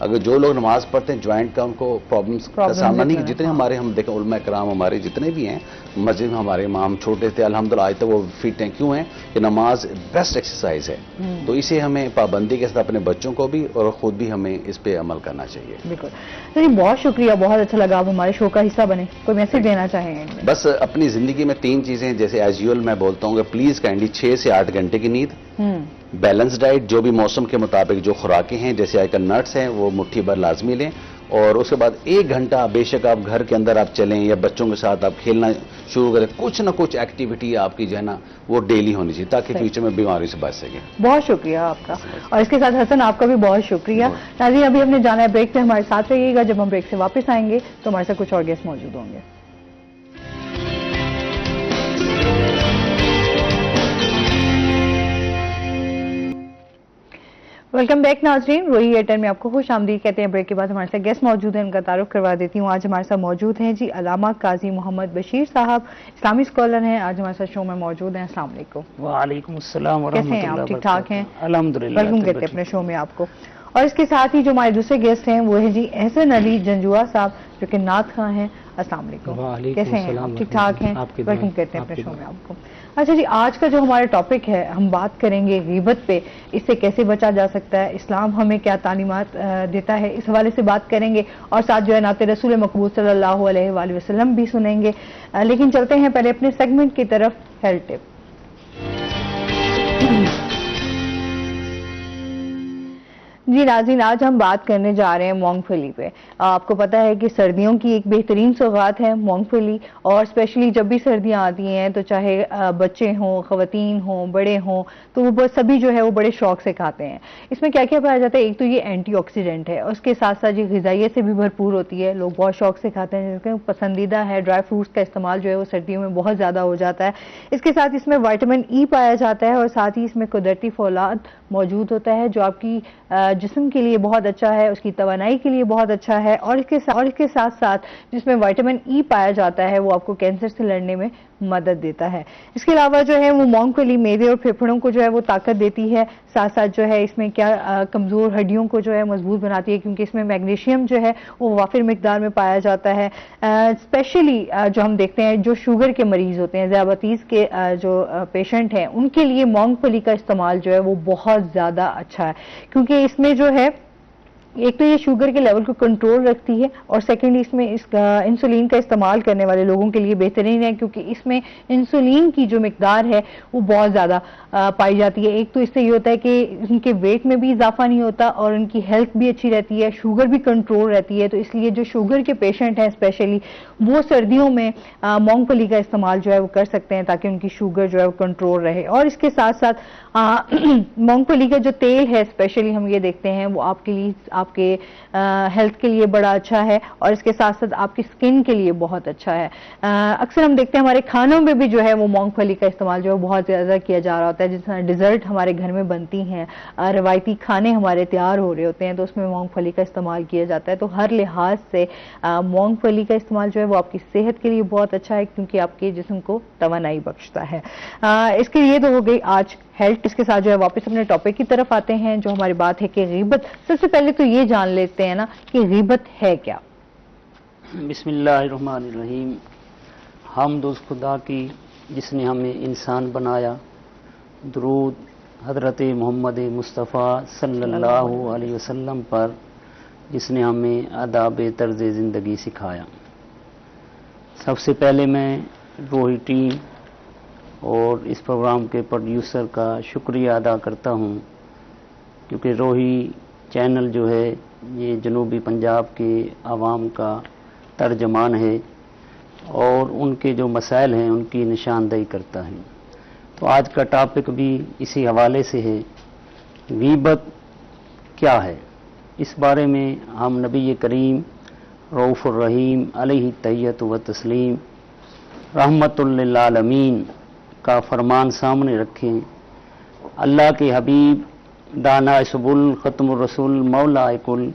اگر جو لوگ نماز پڑھتے ہیں جوائنٹ کا ان کو پرابلمس کا سامنا نہیں، جتنے ہمارے ہم دیکھیں علماء کرام ہمارے جتنے بھی ہیں مسجد میں، ہمارے امام چھوٹے تھے الحمدللہ آج تک وہ فٹ ہیں. کیوں ہیں؟ کہ نماز بیسٹ ایکسرسائز ہے. تو اسے ہمیں پابندی کے ساتھ اپنے بچوں کو بھی اور خود بھی ہمیں اس پہ عمل کرنا چاہیے. بالکل جی، بہت شکریہ، بہت اچھا لگا آپ ہمارے شو کا حصہ بنے. کوئی میسج دینا چاہیں گے؟ بس اپنی زندگی میں 3 چیزیں جیسے ایز یوزل میں بولتا ہوں کہ پلیز کائنڈلی 6 سے 8 گھنٹے کی نیند، بیلنس ڈائٹ، جو بھی موسم کے مطابق جو خوراکیں ہیں جیسے آج کل نٹس ہیں وہ مٹھی بھر لازمی لیں، اور اس کے بعد 1 گھنٹہ بے شک آپ گھر کے اندر آپ چلیں یا بچوں کے ساتھ آپ کھیلنا شروع کریں. کچھ نہ کچھ ایکٹیویٹی آپ کی جو ہے نا وہ ڈیلی ہونی چاہیے تاکہ فیوچر میں بیماری سے بچ سکیں. بہت شکریہ آپ کا، اور اس کے ساتھ حسن آپ کا بھی بہت شکریہ. ناظرین ابھی ہم نے جانا ہے بریک پہ، ہمارے ساتھ رہیے گا. جب ہم بریک سے واپس آئیں گے تو ہمارے ساتھ کچھ اور گیسٹ موجود ہوں گے. ویلکم بیک ناظرین، روہی ایئرٹیل میں آپ کو خوش آمدید کہتے ہیں. بریک کے بعد ہمارے ساتھ گیسٹ موجود ہیں، ان کا تعارف کروا دیتی ہوں. آج ہمارے ساتھ موجود ہیں جی علامہ قاضی محمد بشیر صاحب، اسلامی اسکالر ہیں. آج ہمارے ساتھ شو میں موجود ہیں. السلام علیکم. وعلیکم السلام ورحمۃ اللہ. کیسے ہیں آپ؟ ٹھیک ٹھاک ہیں؟ الحمدللہ. ویلکم کہتے ہیں اپنے شو میں آپ کو. اور اس کے ساتھ ہی جو ہمارے دوسرے گیسٹ ہیں وہ ہے جی احسن علی جنجوا صاحب، جو کہ نعت خواں ہیں. السلام علیکم. کیسے ہیں آپ؟ ٹھیک ٹھاک ہیں؟ ویلکم کہتے ہیں اپنے شو میں آپ کو. اچھا جی، آج کا جو ہمارا ٹاپک ہے، ہم بات کریں گے غیبت پہ. اس سے کیسے بچا جا سکتا ہے، اسلام ہمیں کیا تعلیمات دیتا ہے، اس حوالے سے بات کریں گے. اور ساتھ جو ہے نعت رسول مقبول صلی اللہ علیہ وآلہ وسلم بھی سنیں گے. لیکن چلتے ہیں پہلے اپنے سیگمنٹ کی طرف، ہیلتھ ٹپ. جی ناظرین، آج ہم بات کرنے جا رہے ہیں مونگ پھلی پہ. آپ کو پتا ہے کہ سردیوں کی ایک بہترین سوغات ہے مونگ پھلی، اور اسپیشلی جب بھی سردیاں آتی ہیں تو چاہے بچے ہوں، خواتین ہوں، بڑے ہوں، تو وہ سبھی جو ہے وہ بڑے شوق سے کھاتے ہیں. اس میں کیا کیا پایا جاتا ہے؟ ایک تو یہ اینٹی آکسیڈنٹ ہے، اور اس کے ساتھ ساتھ یہ غذائیت سے بھی بھرپور ہوتی ہے. لوگ بہت شوق سے کھاتے ہیں، کیونکہ پسندیدہ ہے. ڈرائی فروٹس کا استعمال جو ہے وہ سردیوں میں بہت زیادہ ہو جاتا ہے. اس کے ساتھ اس میں وائٹامن ای پایا جاتا ہے، اور ساتھ ہی اس میں قدرتی فولاد موجود ہوتا ہے جو آپ کی جسم کے لیے بہت اچھا ہے، اس کی توانائی کے لیے بہت اچھا ہے. اور اس کے ساتھ ساتھ جس میں وائٹامن ای پایا جاتا ہے وہ آپ کو کینسر سے لڑنے میں مدد دیتا ہے. اس کے علاوہ جو ہے وہ مونگ پھلی میدے اور پھیپھڑوں کو جو ہے وہ طاقت دیتی ہے. ساتھ ساتھ جو ہے اس میں کیا کمزور ہڈیوں کو جو ہے مضبوط بناتی ہے، کیونکہ اس میں میگنیشیم جو ہے وہ وافر مقدار میں پایا جاتا ہے. اسپیشلی جو ہم دیکھتے ہیں جو شوگر کے مریض ہوتے ہیں، ذیابیطیز کے جو پیشنٹ ہیں، ان کے لیے مونگ پھلی کا استعمال جو ہے وہ بہت زیادہ اچھا ہے، کیونکہ اس میں جو ہے ایک تو یہ شوگر کے لیول کو کنٹرول رکھتی ہے، اور سیکنڈ اس میں انسولین کا استعمال کرنے والے لوگوں کے لیے بہترین ہے، کیونکہ اس میں انسولین کی جو مقدار ہے وہ بہت زیادہ پائی جاتی ہے. ایک تو اس سے یہ ہوتا ہے کہ ان کے ویٹ میں بھی اضافہ نہیں ہوتا، اور ان کی ہیلتھ بھی اچھی رہتی ہے، شوگر بھی کنٹرول رہتی ہے. تو اس لیے جو شوگر کے پیشنٹ ہیں اسپیشلی وہ سردیوں میں مونگ پھلی کا استعمال جو ہے وہ کر سکتے ہیں، تاکہ ان کی شوگر جو ہے وہ کنٹرول رہے. اور اس کے ساتھ ساتھ مونگ پھلی کا جو تیل ہے اسپیشلی ہم یہ دیکھتے ہیں وہ آپ کے لیے، آپ کے ہیلتھ کے لیے بڑا اچھا ہے، اور اس کے ساتھ ساتھ آپ کی سکن کے لیے بہت اچھا ہے. اکثر ہم دیکھتے ہیں ہمارے کھانوں میں بھی جو ہے وہ مونگ پھلی کا استعمال جو ہے بہت زیادہ کیا جا رہا ہوتا ہے. جس طرح ڈیزرٹ ہمارے گھر میں بنتی ہیں، روایتی کھانے ہمارے تیار ہو رہے ہوتے ہیں، تو اس میں مونگ پھلی کا استعمال کیا جاتا ہے. تو ہر لحاظ سے مونگ پھلی کا استعمال جو ہے وہ آپ کی صحت کے لیے بہت اچھا ہے، کیونکہ آپ کے جسم کو توانائی بخشتا ہے. اس کے لیے تو ہو گئی آج ہیلتھ. اس کے ساتھ جو ہے واپس اپنے ٹاپک کی طرف آتے ہیں، جو ہماری بات ہے کہ غیبت. سب سے پہلے تو یہ جان لیتے ہیں نا کہ غیبت ہے کیا. بسم اللہ الرحمن الرحیم. حمد اس خدا کی جس نے ہمیں انسان بنایا. درود حضرت محمد مصطفیٰ صلی اللہ علیہ وسلم پر جس نے ہمیں آداب طرز زندگی سکھایا. سب سے پہلے میں روہی ٹیم اور اس پروگرام کے پروڈیوسر کا شکریہ ادا کرتا ہوں، کیونکہ روہی چینل جو ہے یہ جنوبی پنجاب کے عوام کا ترجمان ہے، اور ان کے جو مسائل ہیں ان کی نشاندہی کرتا ہے. تو آج کا ٹاپک بھی اسی حوالے سے ہے، غیبت کیا ہے. اس بارے میں ہم نبی کریم رؤوف الرحیم علیہ تحیۃ و تسلیم رحمت للعالمین کا فرمان سامنے رکھیں. اللہ کے حبیب دانا سبل ختم الرسول مولا کل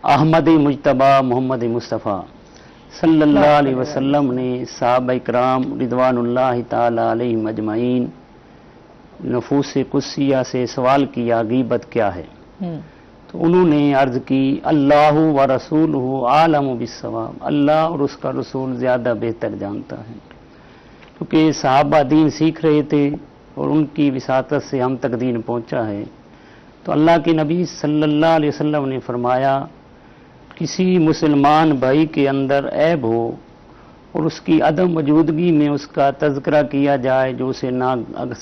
احمد مجتبی محمد مصطفیٰ صلی اللہ علیہ وسلم نے صحابہ کرام رضوان اللہ تعالی علیہم اجمعین نفوس قدسیہ سے سوال کیا غیبت کیا ہے. تو انہوں نے عرض کی اللہ و رسولہ عالم بالصواب، اللہ اور اس کا رسول زیادہ بہتر جانتا ہے، کیونکہ صحابہ دین سیکھ رہے تھے اور ان کی وساطت سے ہم تک دین پہنچا ہے۔ تو اللہ کے نبی صلی اللہ علیہ وسلم نے فرمایا کسی مسلمان بھائی کے اندر عیب ہو اور اس کی عدم موجودگی میں اس کا تذکرہ کیا جائے، جو اسے نہ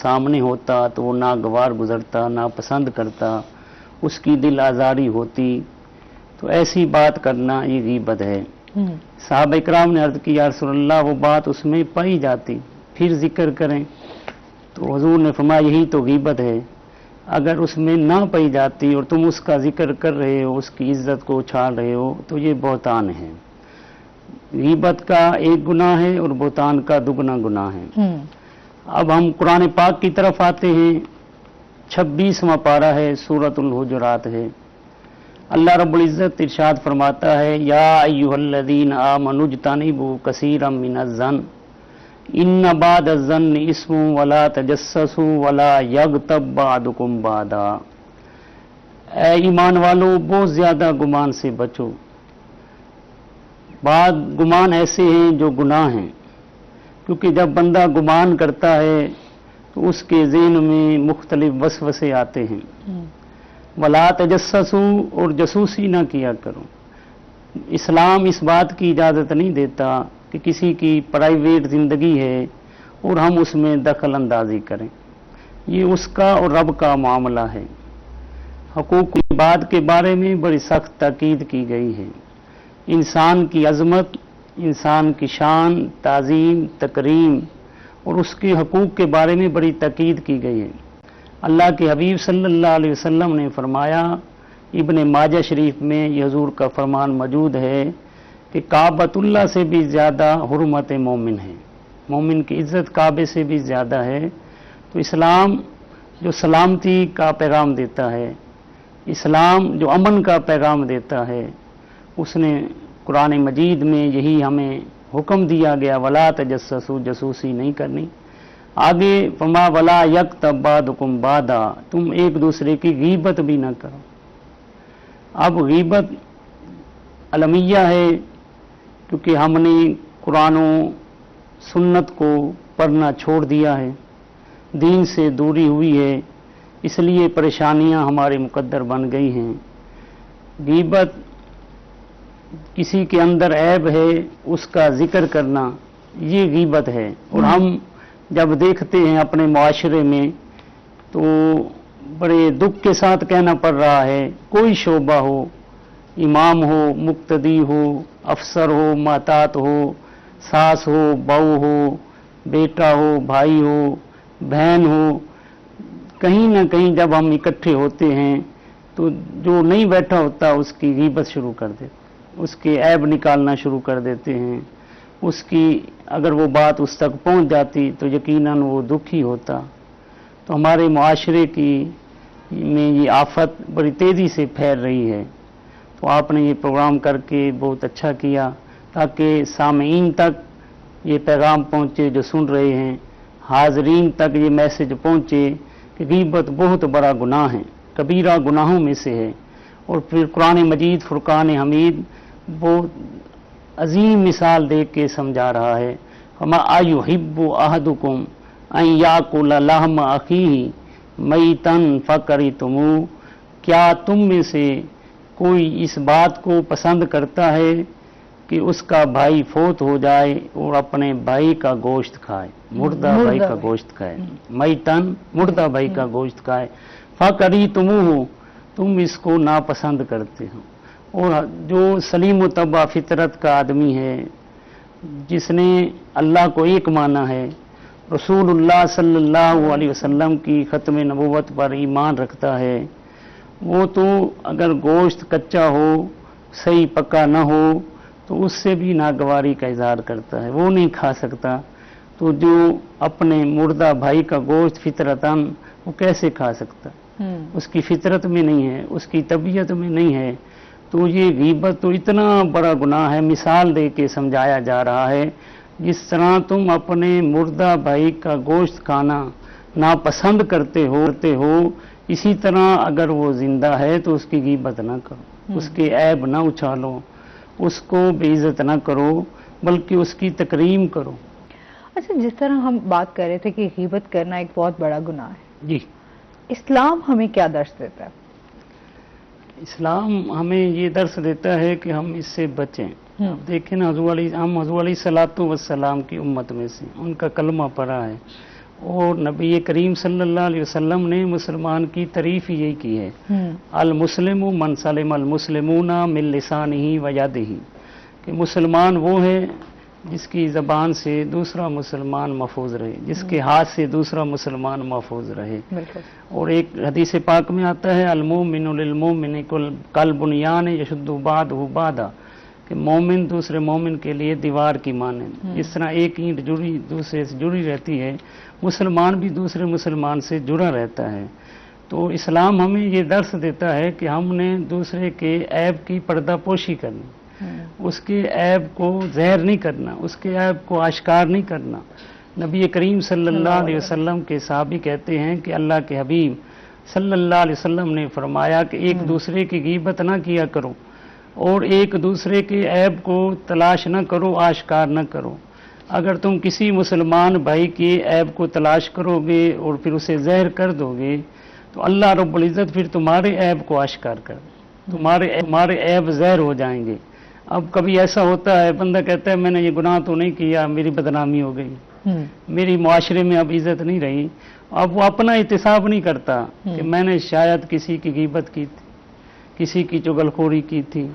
سامنے ہوتا تو وہ ناگوار گزرتا، نہ پسند کرتا، اس کی دل آزاری ہوتی، تو ایسی بات کرنا یہ غیبت ہے۔ صحابہ اکرام نے عرض کی یا رسول اللہ وہ بات اس میں پائی جاتی، پھر ذکر کریں، تو حضور نے فرمایا یہی تو غیبت ہے، اگر اس میں نہ پائی جاتی اور تم اس کا ذکر کر رہے ہو، اس کی عزت کو اچھال رہے ہو، تو یہ بہتان ہے۔ غیبت کا ایک گناہ ہے اور بہتان کا دگنا گناہ ہے۔ اب ہم قرآن پاک کی طرف آتے ہیں، 26واں پارہ ہے، سورۃ الحجرات ہے۔ اللہ رب العزت ارشاد فرماتا ہے یا ایھا الذین آمنوا اجتنبوا کثیرا من الظن ان بعض الظن اسم ولا تجسسوا ولا یغتب بعضکم بعضا، اے ایمان والو بہت زیادہ گمان سے بچو، بعض گمان ایسے ہیں جو گناہ ہیں، کیونکہ جب بندہ گمان کرتا ہے تو اس کے ذہن میں مختلف وسوسے آتے ہیں۔ ولا تجسسوا اور جاسوسی نہ کیا کرو، اسلام اس بات کی اجازت نہیں دیتا کہ کسی کی پرائیویٹ زندگی ہے اور ہم اس میں دخل اندازی کریں، یہ اس کا اور رب کا معاملہ ہے۔ حقوق العباد کے بارے میں بڑی سخت تاکید کی گئی ہے، انسان کی عظمت، انسان کی شان، تعظیم، تکریم اور اس کے حقوق کے بارے میں بڑی تاکید کی گئی ہے۔ اللہ کے حبیب صلی اللہ علیہ وسلم نے فرمایا، ابن ماجہ شریف میں یہ حضور کا فرمان موجود ہے کہ کعبۃ اللہ سے بھی زیادہ حرمت مومن ہے، مومن کی عزت کعبے سے بھی زیادہ ہے۔ تو اسلام جو سلامتی کا پیغام دیتا ہے، اسلام جو امن کا پیغام دیتا ہے، اس نے قرآن مجید میں یہی ہمیں حکم دیا گیا ولا تجسسوا، جاسوسی نہیں کرنی۔ آگے فرما ولا یغتب بعضکم بعضا، تم ایک دوسرے کی غیبت بھی نہ کرو۔ اب غیبت المیہ ہے، کیونکہ ہم نے قرآن و سنت کو پڑھنا چھوڑ دیا ہے، دین سے دوری ہوئی ہے، اس لیے پریشانیاں ہمارے مقدر بن گئی ہیں۔ غیبت کسی کے اندر عیب ہے اس کا ذکر کرنا، یہ غیبت ہے، اور ہم جب دیکھتے ہیں اپنے معاشرے میں تو بڑے دکھ کے ساتھ کہنا پڑ رہا ہے، کوئی شعبہ ہو، امام ہو، مقتدی ہو، افسر ہو، محتاط ہو، ساس ہو، بہو ہو، بیٹا ہو، بھائی ہو، بہن ہو، کہیں نہ کہیں جب ہم اکٹھے ہوتے ہیں تو جو نہیں بیٹھا ہوتا اس کی غیبت شروع کر دیتے، اس کے عیب نکالنا شروع کر دیتے ہیں، اس کی اگر وہ بات اس تک پہنچ جاتی تو یقیناً وہ دکھی ہوتا۔ تو ہمارے معاشرے کی میں یہ آفت بڑی تیزی سے پھیل رہی ہے۔ تو آپ نے یہ پروگرام کر کے بہت اچھا کیا تاکہ سامعین تک یہ پیغام پہنچے جو سن رہے ہیں، حاضرین تک یہ میسج پہنچے کہ غیبت بہت بڑا گناہ ہے، کبیرہ گناہوں میں سے ہے۔ اور پھر قرآن مجید فرقان حمید بہت عظیم مثال دے کے سمجھا رہا ہے، وَمَا أَيُحِبُّ أَحَدُكُمْ أَن يَأْكُلَ لَحْمَ أَخِيهِ مَيْتًا فَكَرِهْتُمُوهُ، کیا تم میں سے کوئی اس بات کو پسند کرتا ہے کہ اس کا بھائی فوت ہو جائے اور اپنے بھائی کا گوشت کھائے، مردہ بھائی کا گوشت کھائے، میتن مردہ بھائی کا گوشت کھائے، فَكَرِهْتُمُوهُ تم اس کو ناپسند کرتے ہو۔ اور جو سلیم و طبع فطرت کا آدمی ہے، جس نے اللہ کو ایک مانا ہے، رسول اللہ صلی اللہ علیہ وسلم کی ختم نبوت پر ایمان رکھتا ہے، وہ تو اگر گوشت کچا ہو، صحیح پکا نہ ہو تو اس سے بھی ناگواری کا اظہار کرتا ہے، وہ نہیں کھا سکتا۔ تو جو اپنے مردہ بھائی کا گوشت فطرتاً وہ کیسے کھا سکتا؟ اس کی فطرت میں نہیں ہے، اس کی طبیعت میں نہیں ہے۔ تو یہ غیبت تو اتنا بڑا گناہ ہے، مثال دے کے سمجھایا جا رہا ہے، جس طرح تم اپنے مردہ بھائی کا گوشت کھانا ناپسند کرتے ہو، اسی طرح اگر وہ زندہ ہے تو اس کی غیبت نہ کرو، اس کے عیب نہ اچھالو، اس کو بے عزت نہ کرو بلکہ اس کی تکریم کرو۔ اچھا، جس طرح ہم بات کر رہے تھے کہ غیبت کرنا ایک بہت بڑا گناہ ہے، جی، اسلام ہمیں کیا درس دیتا ہے؟ اسلام ہمیں یہ درس دیتا ہے کہ ہم اس سے بچیں۔ اب دیکھیں نا، ہم حضور علیہ الصلوۃ والسلام کی امت میں سے، ان کا کلمہ پڑھا ہے، اور نبی کریم صلی اللہ علیہ وسلم نے مسلمان کی تعریف یہی کی ہے، المسلم من سلم المسلمون من لسانہ و یدہ، کہ مسلمان وہ ہے جس کی زبان سے دوسرا مسلمان محفوظ رہے، جس کے ہاتھ سے دوسرا مسلمان محفوظ رہے۔ اور ایک حدیث پاک میں آتا ہے، المؤمن للمؤمن کالبنیان یشد بعضہ بعضا، کہ مومن دوسرے مومن کے لیے دیوار کی مانند، جس طرح ایک اینٹ جڑی دوسرے سے جڑی رہتی ہے، مسلمان بھی دوسرے مسلمان سے جڑا رہتا ہے۔ تو اسلام ہمیں یہ درس دیتا ہے کہ ہم نے دوسرے کے عیب کی پردہ پوشی کرنی، اس کے عیب کو ظاہر نہیں کرنا، اس کے عیب کو آشکار نہیں کرنا۔ نبی کریم صلی اللہ علیہ وسلم کے صحابی کہتے ہیں کہ اللہ کے حبیب صلی اللہ علیہ وسلم نے فرمایا کہ ایک دوسرے کی غیبت نہ کیا کرو، اور ایک دوسرے کے عیب کو تلاش نہ کرو، آشکار نہ کرو۔ اگر تم کسی مسلمان بھائی کے عیب کو تلاش کرو گے اور پھر اسے ظاہر کر دو گے تو اللہ رب العزت پھر تمہارے عیب کو آشکار کر دے، تمہارے عیب ظاہر ہو جائیں گے۔ اب کبھی ایسا ہوتا ہے، بندہ کہتا ہے میں نے یہ گناہ تو نہیں کیا، میری بدنامی ہو گئی، میری معاشرے میں اب عزت نہیں رہی، اب وہ اپنا احتساب نہیں کرتا کہ میں نے شاید کسی کی غیبت کی تھی، کسی کی چغل خوری کی تھی۔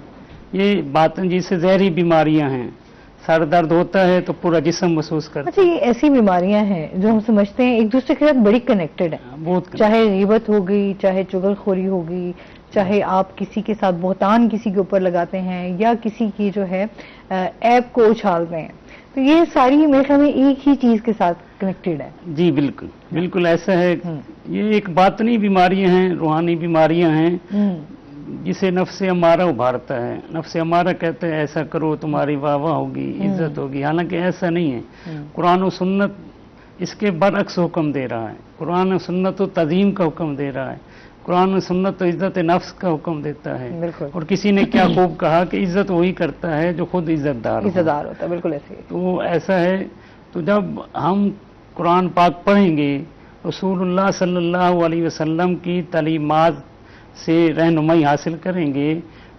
یہ باتیں جس سے زہری بیماریاں ہیں، سر درد ہوتا ہے تو پورا جسم محسوس کرتا ہے۔ اچھا، یہ ایسی بیماریاں ہیں جو ہم سمجھتے ہیں ایک دوسرے کے ساتھ بڑی کنیکٹڈ ہیں، بہت چاہے غیبت ہو گئی، چاہے چغل خوری ہو گئی، چاہے آپ کسی کے ساتھ بہتان کسی کے اوپر لگاتے ہیں یا کسی کی جو ہے عیب کو اچھالتے ہیں، تو یہ ساری میرے خیال میں ایک ہی چیز کے ساتھ کنیکٹڈ ہے۔ جی بالکل بالکل ایسا ہے۔ یہ ایک باطنی بیماریاں ہیں، روحانی بیماریاں ہیں، جسے نفس امارہ ابھارتا ہے۔ نفس امارہ کہتے ہیں ایسا کرو تمہاری واہ واہ ہوگی، عزت ہوگی، حالانکہ ایسا نہیں ہے۔ قرآن و سنت اس کے برعکس حکم دے رہا ہے۔ قرآن و سنت تو تعظیم کا حکم دے رہا ہے، قرآن و سنت تو عزت نفس کا حکم دیتا ہے۔ اور کسی نے کیا خوب کہا کہ عزت وہی کرتا ہے جو خود عزت دار ہوتا ہے، بالکل ایسے ہی۔ تو ایسا ہے، تو جب ہم قرآن پاک پڑھیں گے، رسول اللہ صلی اللہ علیہ وسلم کی تعلیمات سے رہنمائی حاصل کریں گے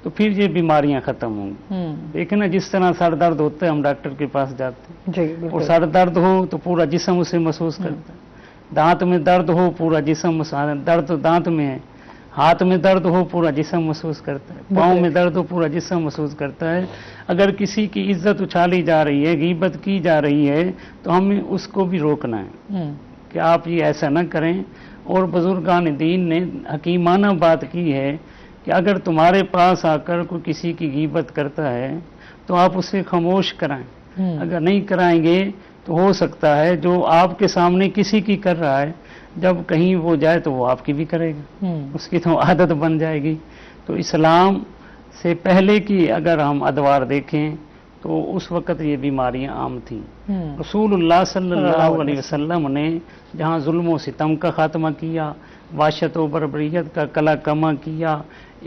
تو پھر یہ بیماریاں ختم ہوں گی۔ دیکھیں نا، جس طرح سر درد ہوتا ہے ہم ڈاکٹر کے پاس جاتے ہیں، اور سر درد ہو تو پورا جسم اسے محسوس کرتا ہے، دانت میں درد ہو پورا جسم، درد دانت میں ہے، ہاتھ میں درد ہو پورا جسم محسوس کرتا ہے، پاؤں میں درد ہو پورا جسم محسوس کرتا ہے۔ اگر کسی کی عزت اچھالی جا رہی ہے، غیبت کی جا رہی ہے، تو ہمیں اس کو بھی روکنا ہے کہ آپ یہ ایسا نہ کریں۔ اور بزرگان دین نے حکیمانہ بات کی ہے کہ اگر تمہارے پاس آ کر کوئی کسی کی غیبت کرتا ہے تو آپ اسے خاموش کرائیں، اگر نہیں کرائیں گے تو ہو سکتا ہے جو آپ کے سامنے کسی کی کر رہا ہے، جب کہیں وہ جائے تو وہ آپ کی بھی کرے گا، اس کی تو عادت بن جائے گی۔ تو اسلام سے پہلے کی اگر ہم ادوار دیکھیں تو اس وقت یہ بیماریاں عام تھیں۔ رسول اللہ صلی اللہ علیہ وسلم نے جہاں ظلم و ستم کا خاتمہ کیا، وحشت و بربریت کا کلا کما کیا،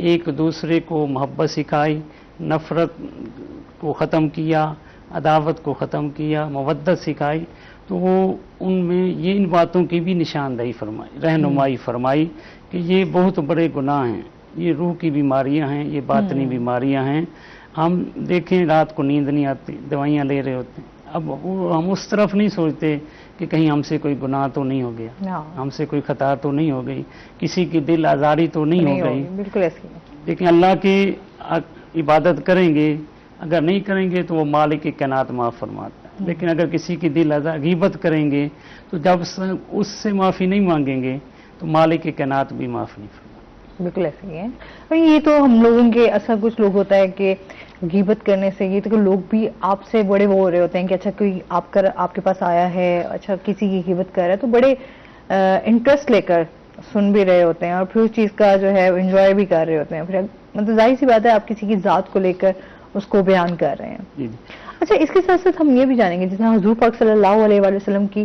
ایک دوسرے کو محبت سکھائی، نفرت کو ختم کیا، عداوت کو ختم کیا، مودت سکھائی، تو وہ ان میں یہ ان باتوں کی بھی نشاندہی فرمائی، رہنمائی فرمائی کہ یہ بہت بڑے گناہ ہیں، یہ روح کی بیماریاں ہیں، یہ باطنی بیماریاں ہیں۔ ہم دیکھیں رات کو نیند نہیں آتی، دوائیاں لے رہے ہوتے ہیں، اب ہم اس طرف نہیں سوچتے کہ کہیں ہم سے کوئی گناہ تو نہیں ہو گیا، ہم سے کوئی خطا تو نہیں ہو گئی، کسی کی دل آزاری تو نہیں ہو گئی۔ بالکل ایسے ہی۔ لیکن اللہ کی عبادت کریں گے، اگر نہیں کریں گے تو وہ مالک کائنات معاف فرماتا ہے، لیکن اگر کسی کی دل غیبت کریں گے تو جب اس سے معافی نہیں مانگیں گے تو مالک کائنات بھی معاف نہیں فرماتا۔ بالکل ایسے ہی ہے۔ اور یہ تو ہم لوگوں کے ایسا کچھ لوگ ہوتا ہے کہ غیبت کرنے سے یہ تو کہ لوگ بھی آپ سے بڑے وہ ہو رہے ہوتے ہیں کہ اچھا کوئی آپ کے پاس آیا ہے، اچھا کسی کی غیبت کر رہا ہے تو بڑے انٹرسٹ لے کر سن بھی رہے ہوتے ہیں اور پھر اس چیز کا جو ہے انجوائے بھی کر رہے ہوتے ہیں۔ پھر مطلب ظاہر سی بات ہے آپ کسی کی ذات کو لے کر اس کو بیان کر رہے ہیں۔ اچھا، اس کے ساتھ ساتھ ہم یہ بھی جانیں گے جس طرح حضور پاک صلی اللہ علیہ وآلہ وسلم کی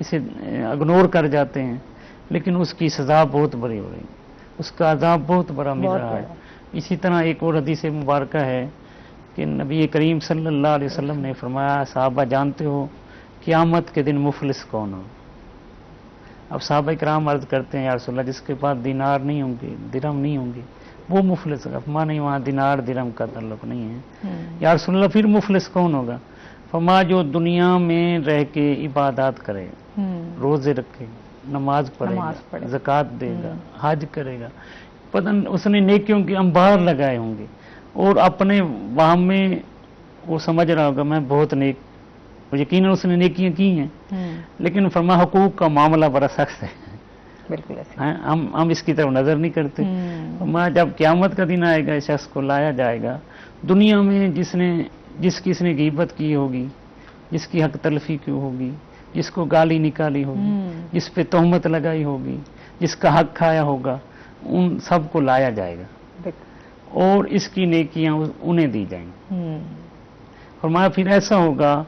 اسے اگنور کر جاتے ہیں، لیکن اس کی سزا بہت بڑی ہو رہی ہے، اس کا عذاب بہت بڑا مل رہا ہے۔ اسی طرح ایک اور حدیث مبارکہ ہے کہ نبی کریم صلی اللہ علیہ وسلم نے فرمایا، صحابہ جانتے ہو قیامت کے دن مفلس کون ہو؟ اب صحابہ کرام عرض کرتے ہیں یا رسول اللہ جس کے پاس دینار نہیں ہوں گے، درہم نہیں ہوں گے وہ مفلس ہوگا۔ فرمایا نہیں، وہاں دینار درہم کا تعلق نہیں ہے۔ یا رسول اللہ پھر مفلس کون ہوگا؟ فرمایا جو دنیا میں رہ کے عبادات کرے، روزے رکھے، نماز پڑھے گا، زکوٰۃ دے گا، حج کرے گا، اس نے نیکیوں کے انبار لگائے ہوں گے، اور اپنے وہاں میں وہ سمجھ رہا ہوگا میں بہت نیک، یقیناً اس نے نیکیاں کی ہیں، لیکن فرمایا حقوق کا معاملہ بڑا سخت ہے، بالکل ہم اس کی طرف نظر نہیں کرتے۔ فرمایا جب قیامت کا دن آئے گا اس شخص کو لایا جائے گا، دنیا میں جس کی اس نے غیبت کی ہوگی، جس کی حق تلفی کی ہوگی، جس کو گالی نکالی ہوگی، جس پہ تہمت لگائی ہوگی، جس کا حق کھایا ہوگا، ان سب کو لایا جائے گا اور اس کی نیکیاں انہیں دی جائیں گی۔ فرمایا پھر ایسا ہوگا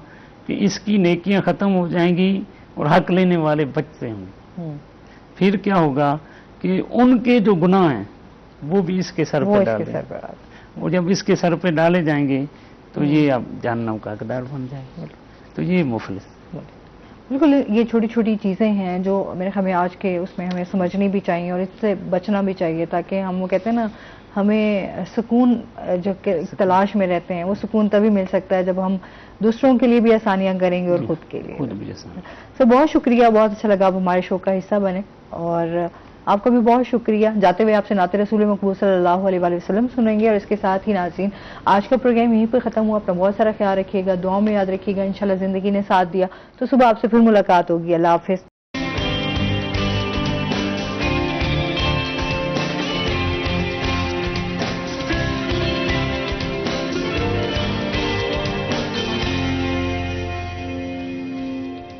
کہ اس کی نیکیاں ختم ہو جائیں گی اور حق لینے والے بچتے ہوں گے۔ پھر کیا ہوگا کہ ان کے جو گناہ ہیں وہ بھی اس کے سر پہ ڈالے جائیں گے، اور جب اس کے سر پہ ڈالے جائیں گے تو یہ اب جہنم کا حقدار بن جائے گا، تو یہ مفلس۔ بالکل، یہ چھوٹی چھوٹی چیزیں ہیں جو میرے خیال میں آج کے اس میں ہمیں سمجھنی بھی چاہیے اور اس سے بچنا بھی چاہیے، تاکہ ہم وہ کہتے ہیں نا ہمیں سکون جو تلاش میں رہتے ہیں وہ سکون تبھی مل سکتا ہے جب ہم دوسروں کے لیے بھی آسانیاں کریں گے اور خود کے لیے بھی۔ سر بہت شکریہ، بہت اچھا لگا آپ ہمارے شو کا حصہ بنے، اور آپ کا بھی بہت شکریہ۔ جاتے ہوئے آپ سے نعت رسول مقبول صلی اللہ علیہ وآلہ وسلم سنیں گے، اور اس کے ساتھ ہی ناظرین آج کا پروگرام یہیں پہ ختم ہوا۔ اپنا بہت سارا خیال رکھیے گا، دعاؤں میں یاد رکھیے گا، انشاءاللہ زندگی نے ساتھ دیا تو صبح آپ سے پھر ملاقات ہوگی۔ اللہ حافظ۔